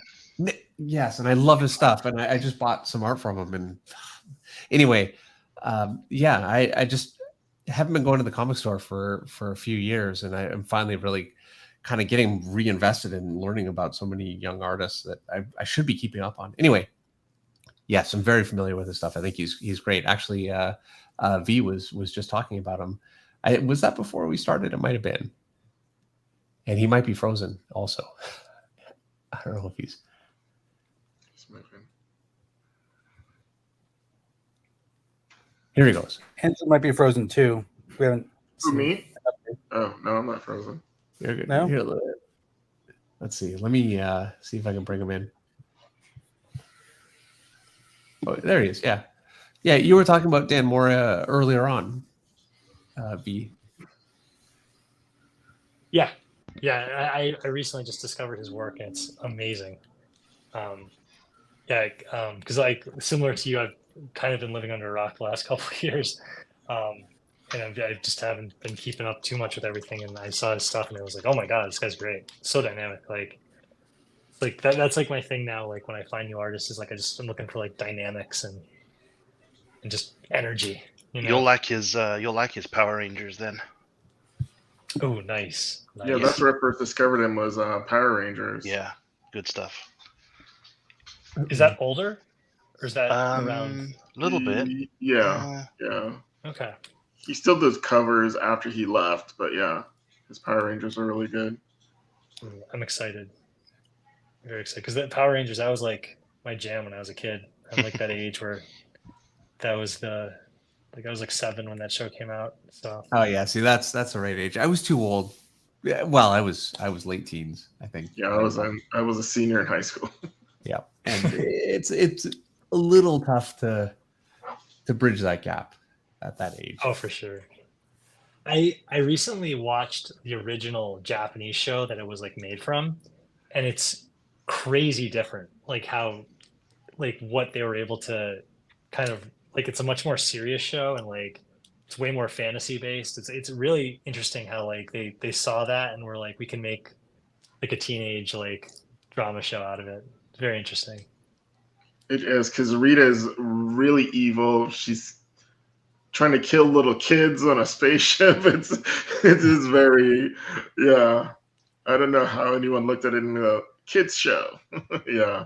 Yes, and I love his stuff, and I just bought some art from him. And anyway, yeah, I just haven't been going to the comic store for a few years, and I'm finally really kind of getting reinvested in learning about so many young artists that I should be keeping up on. Anyway, yes, I'm very familiar with his stuff. I think he's great. Actually, V was just talking about him. Was that before we started? It might have been. And he might be frozen also. I don't know if he's moving. Here he goes. Hanson might be frozen too. We haven't. Who, me? Oh, no, I'm not frozen. You're good. No? Here, let's see. Let me see if I can bring him in. Oh, there he is. Yeah. Yeah, you were talking about Dan Mora earlier on, V. Yeah. Yeah, I recently just discovered his work, and it's amazing. Yeah, because like similar to you, I've kind of been living under a rock the last couple of years. and I just haven't been keeping up too much with everything. And I saw his stuff, and it was like, oh my god, this guy's great, so dynamic. Like that's like my thing now. Like when I find new artists, is like I'm looking for like dynamics and just energy. You know? You'll like his Power Rangers then. Oh, nice. Yeah, that's where I first discovered him was Power Rangers. Yeah, good stuff. Is that older, or is that around? A little bit. Yeah. Okay. He still does covers after he left, but yeah, his Power Rangers are really good. I'm excited. Very excited because the Power Rangers, that was like my jam when I was a kid. I'm like that age where that was I was like 7 when that show came out. So. Oh yeah, see that's the right age. I was too old. Yeah, well, I was late teens, I think. Yeah, I was a senior in high school. Yeah, and it's a little tough to bridge that gap at that age. Oh, for sure. I recently watched the original Japanese show that it was like made from, and it's crazy different. Like how, like what they were able to kind of like. It's a much more serious show, and like it's way more fantasy based. It's really interesting how like they saw that and were like, we can make like a teenage like drama show out of it. It's very interesting. It is, because Rita is really evil. She's trying to kill little kids on a spaceship. It is very, yeah. I don't know how anyone looked at it in a kids show. Yeah,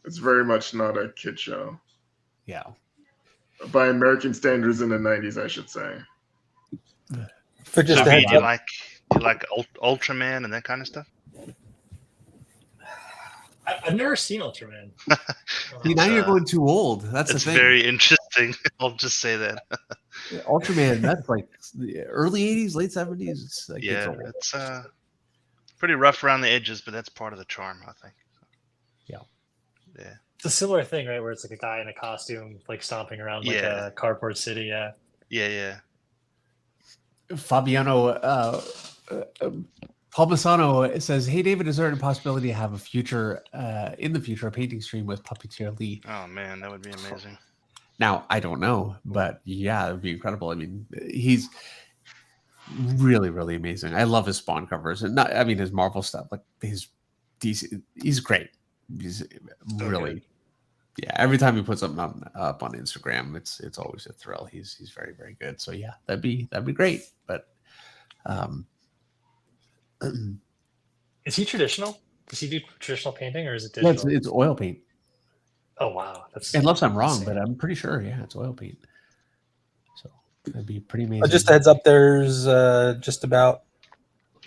it's very much not a kid show. Yeah, by American standards in the 90s, I should say. For just so, do you like Ultraman and that kind of stuff? I've never seen Ultraman. See, now you're going too old. That's the thing. It's very interesting. I'll just say that. Ultraman, that's like the early 80s, late 70s. It's like, it's pretty rough around the edges, but that's part of the charm, I think. Yeah. It's a similar thing, right? Where it's like a guy in a costume, like stomping around like a cardboard city. Yeah. Fabiano Palmisano says, "Hey David, is there any possibility to have a future in the future a painting stream with Puppeteer Lee?" Oh man, that would be amazing. Now I don't know, but yeah, it would be incredible. I mean, he's really, really amazing. I love his Spawn covers, and his Marvel stuff. Like his DC, he's great. He's really, yeah. Every time he puts something up on Instagram, it's always a thrill. He's very, very good. So yeah, that'd be great. But is he traditional? Does he do traditional painting, or is it digital? Yeah, it's oil paint. Oh wow, that's unless I'm wrong, but I'm pretty sure. Yeah, it's oil paint. So that'd be pretty amazing. Just a heads up, there's just about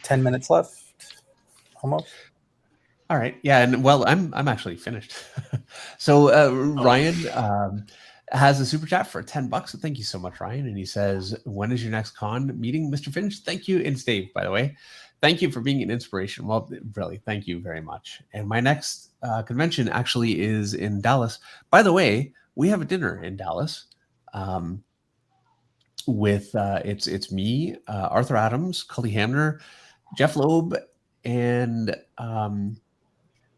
10 minutes left, almost. All right, yeah, and well, I'm actually finished. So Ryan has a super chat for $10. So thank you so much, Ryan. And he says, "When is your next con meeting, Mr. Finch?" Thank you, and it's Dave, by the way. Thank you for being an inspiration. Well, really, thank you very much. And my next convention actually is in Dallas. By the way, we have a dinner in Dallas with it's me, Arthur Adams, Cully Hamner, Jeff Loeb, and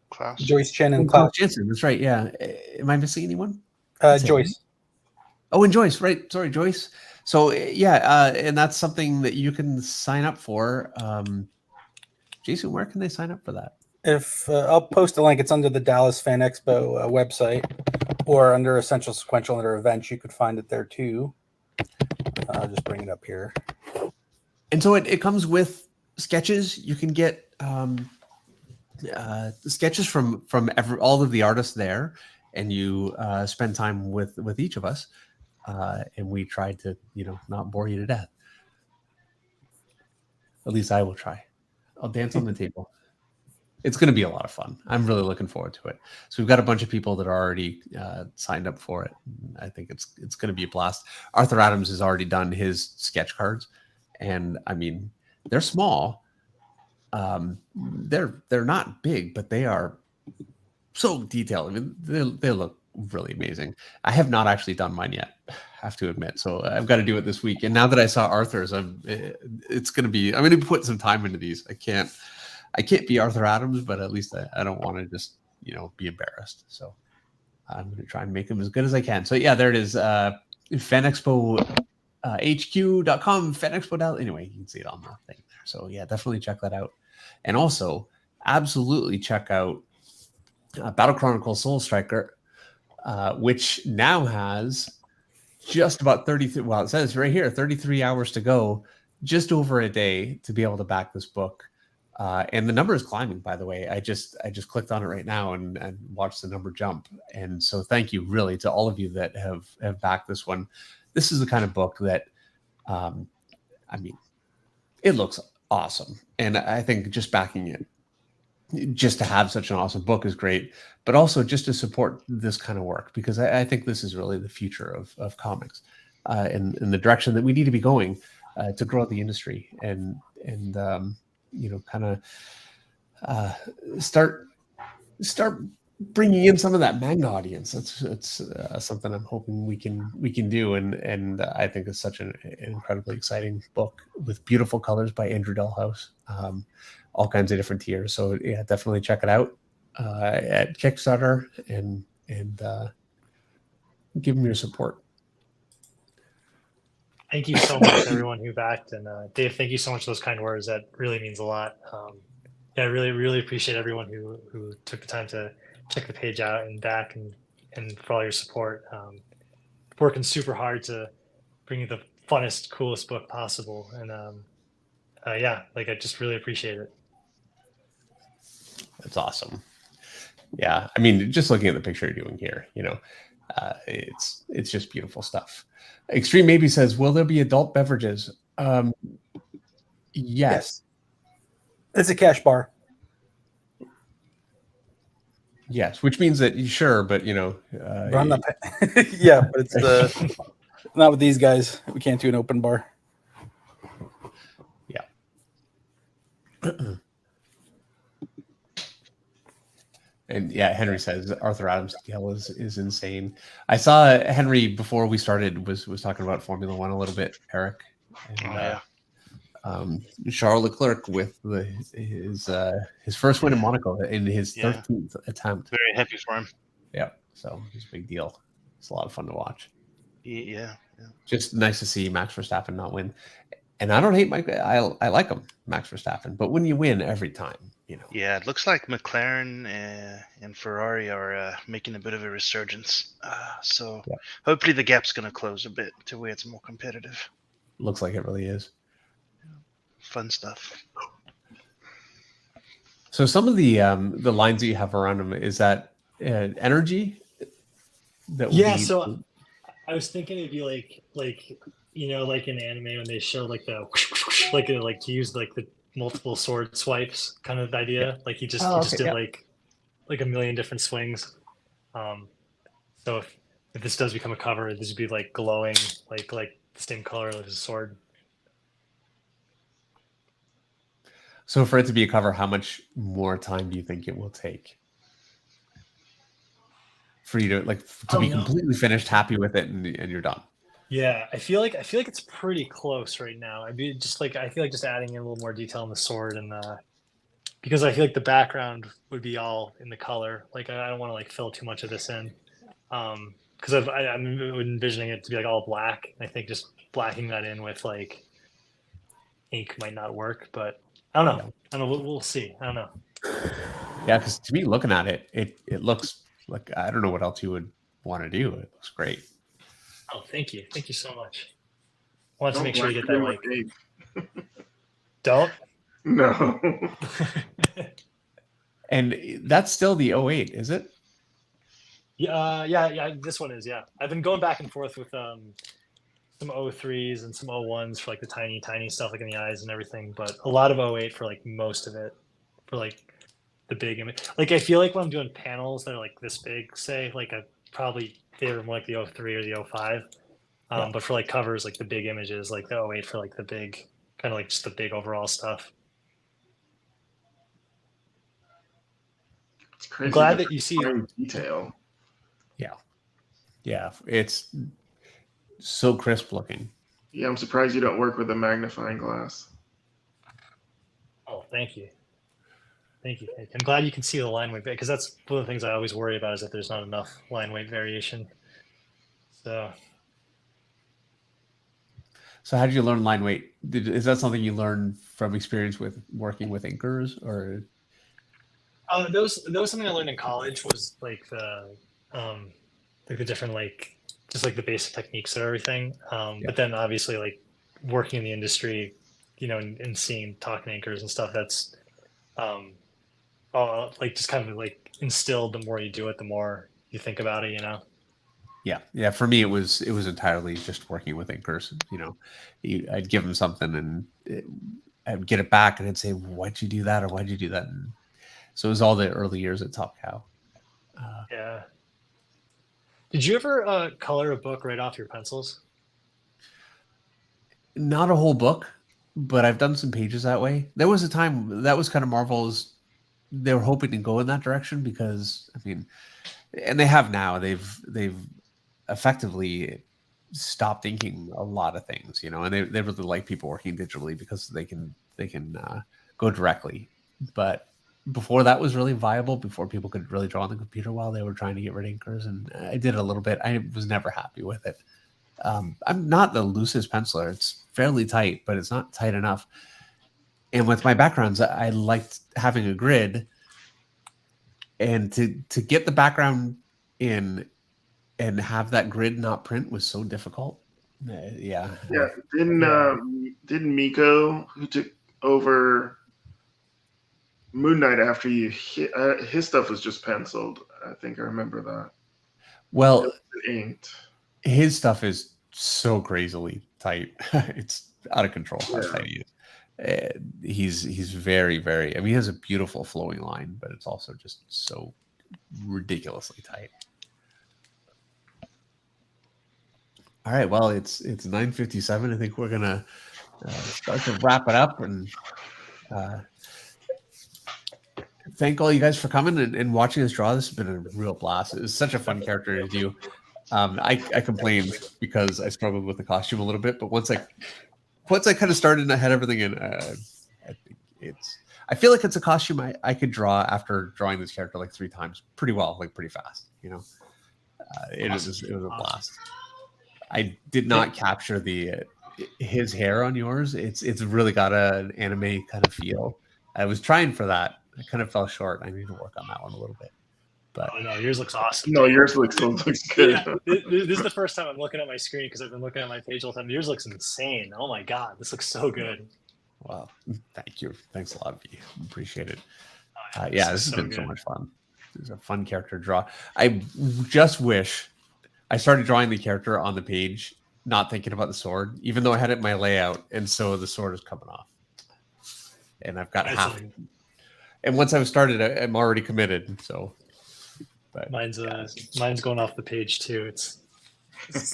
Klaus. Joyce Chen and Klaus Jensen. That's right. Yeah. Am I missing anyone? Joyce. Oh, and Joyce. Right. Sorry, Joyce. So yeah, and that's something that you can sign up for. Jason, where can they sign up for that? If I'll post a link, it's under the Dallas Fan Expo website, or under Essential Sequential under events. You could find it there too. I'll just bring it up here. And so it comes with sketches. You can get sketches from all of the artists there, and you spend time with each of us, and we try to not bore you to death. At least I will try. I'll dance on the table. It's going to be a lot of fun. I'm really looking forward to it. So we've got a bunch of people that are already signed up for it. I think it's going to be a blast. Arthur Adams has already done his sketch cards, and I mean they're small. They're not big, but they are so detailed. I mean, they look really amazing. I have not actually done mine yet, I have to admit. So I've got to do it this week. And now that I saw Arthur's, I'm going to be putting some time into these. I can't be Arthur Adams, but at least I don't want to just, be embarrassed. So I'm going to try and make them as good as I can. So yeah, there it is. Fan Expo HQ.com, FedExpo. Anyway, you can see it on the thing there. So yeah, definitely check that out. And also, absolutely check out Battle Chronicle Sol-Stryker, which now has just about 33. Well, it says right here, 33 hours to go, just over a day to be able to back this book. And the number is climbing, by the way. I just clicked on it right now and watched the number jump. And so thank you really to all of you that have backed this one. This is the kind of book that, I mean, it looks awesome. And I think just backing it, just to have such an awesome book is great, but also just to support this kind of work, because I think this is really the future of comics in the direction that we need to be going to grow the industry and kind of start bringing in some of that manga audience. It's something I'm hoping we can do, and I think it's such an incredibly exciting book with beautiful colors by Andrew Dalhouse, all kinds of different tiers. So yeah, definitely check it out at Kickstarter and give them your support. Thank you so much, everyone who backed, and Dave, thank you so much for those kind words. That really means a lot. Yeah, I really appreciate everyone who took the time to check the page out and back, and for all your support. Working super hard to bring you the funnest, coolest book possible, and yeah, like I just really appreciate it. That's awesome. Yeah, I mean, just looking at the picture you're doing here, it's just beautiful stuff. Extreme Maybe says, will there be adult beverages? Yes. It's a cash bar. Yes, which means that sure, but But I'm not yeah, but it's not with these guys. We can't do an open bar. Yeah. And yeah, Henry says Arthur Adams' detail is insane. I saw Henry before we started was talking about Formula One a little bit, Eric. And, Charles Leclerc with his first win in Monaco in his 13th attempt. Very happy for him. Yeah, so it's a big deal. It's a lot of fun to watch. Yeah. Just nice to see Max Verstappen not win. And I don't hate I like him, Max Verstappen, but when you win every time, Yeah, it looks like McLaren and Ferrari are making a bit of a resurgence. So hopefully the gap's going to close a bit to where it's more competitive. Looks like it really is. Fun stuff. So some of the lines that you have around them, is that energy? So I was thinking it'd be like like in anime when they show like the like to use like the multiple sword swipes kind of idea. Like he just did like a million different swings. So if this does become a cover, this would be like glowing like the same color as his sword. So for it to be a cover, how much more time do you think it will take for you to be completely finished, happy with it, and you're done? Yeah, I feel like it's pretty close right now. I feel like just adding in a little more detail on the sword, and because I feel like the background would be all in the color. Like I don't want to fill too much of this in, because I'm envisioning it to be all black. I think just blacking that in with ink might not work, but I don't know. I don't know. We'll see. I don't know. Yeah, because to me, looking at it, it looks like I don't know what else you would want to do. It looks great. Oh, thank you so much. I wanted to make sure you get that Don't? No. And that's still the 08, is it? Yeah. This one is, yeah. I've been going back and forth with some 03s and some 01s for the tiny stuff in the eyes and everything, but a lot of 08 for most of it, for the big image. I feel like when I'm doing panels that are this big, say, I probably favor more the 03 or the 05. But for covers, the big images, the 08 for the big, kind of just the big overall stuff. It's crazy. I'm glad that you see detail. Yeah, it's so crisp looking. Yeah, I'm surprised you don't work with a magnifying glass. Oh, thank you. I'm glad you can see the line weight, because that's one of the things I always worry about, is that there's not enough line weight variation. So So how did you learn line weight? Is that something you learned from experience with working with inkers, or? That was something I learned in college. Was like the different just like the basic techniques of everything. But then obviously like working in the industry, and seeing talking inkers and stuff. That's like just kind of like instilled. The more you do it, the more you think about it. Yeah. For me, it was entirely just working with inkers. I'd give them something, and I'd get it back, and I'd say, "Why'd you do that?" or "Why'd you do that?" And so it was all the early years at Top Cow. Yeah. Did you ever color a book right off your pencils? Not a whole book, but I've done some pages that way. There was a time that was kind of Marvel's. They were hoping to go in that direction because, I mean, and they have now. They've effectively stopped inking a lot of things, and they really like people working digitally because they can go directly. But before that was really viable, before people could really draw on the computer while they were trying to get rid of inkers, and I did a little bit. I was never happy with it. I'm not the loosest penciler. It's fairly tight, but it's not tight enough. And with my backgrounds, I liked having a grid, and to get the background in and have that grid not print was so difficult. Yeah. Didn't Miko, who took over Moon Knight after you, his stuff was just penciled? I think I remember that. Well, it inked. His stuff is so crazily tight. It's out of control how tight he is. He's very, very. I mean, he has a beautiful flowing line, but it's also just so ridiculously tight. All right, well, it's 9:57. I think we're gonna start to wrap it up, and thank all you guys for coming and watching us draw. This has been a real blast. It's such a fun character to do. I complained because I struggled with the costume a little bit, but once I kind of started and I had everything in, I think I feel like it's a costume I could draw after drawing this character like 3 times pretty well, like pretty fast. It was a blast. I did not capture his hair on yours. It's really got an anime kind of feel. I was trying for that. I kind of fell short. I need to work on that one a little bit. But no, yours looks awesome. No, yours looks good. Yeah, this is the first time I'm looking at my screen because I've been looking at my page all the time. Yours looks insane. Oh my god, this looks so good. Wow, thank you. Thanks a lot, V. Appreciate it. Oh, this has been so much fun. It's a fun character to draw. I just wish I started drawing the character on the page, not thinking about the sword, even though I had it in my layout, and so the sword is coming off. And I've got half. And once I've started, I'm already committed. So, but mine's going off the page too. It's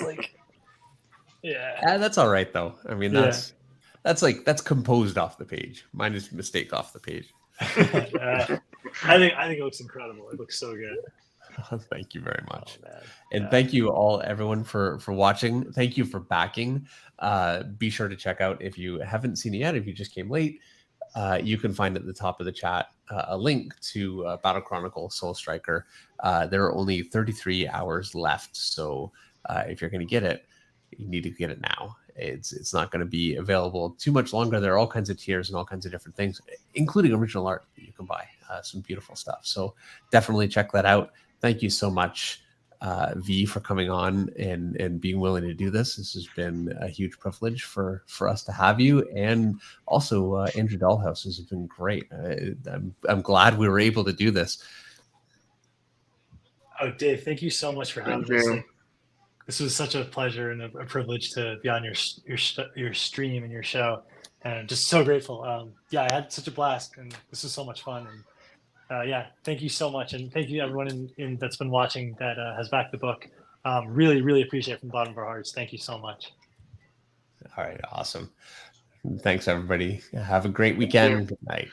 like, yeah. That's all right though. I mean, that's composed off the page. Mine is mistake off the page. I think it looks incredible. It looks so good. Thank you very much. And thank you all, everyone, for watching. Thank you for backing. Be sure to check out, if you haven't seen it yet, if you just came late, you can find at the top of the chat a link to Battle Chronicle Sol-Stryker. There are only 33 hours left, so if you're going to get it, you need to get it now. It's not going to be available too much longer. There are all kinds of tiers and all kinds of different things, including original art that you can buy. Some beautiful stuff. So definitely check that out. Thank you so much, V, for coming on and being willing to do this. This has been a huge privilege for us to have you, and also Andrew Dalhouse has been great. I'm glad we were able to do this. Oh, Dave, thank you so much for having us. This was such a pleasure and a privilege to be on your stream and your show, and I'm just so grateful. I had such a blast, and this was so much fun. And thank you so much, and thank you everyone that's been watching that has backed the book. Really, really appreciate it from the bottom of our hearts. Thank you so much. All right, awesome. Thanks, everybody. Have a great weekend. Good night.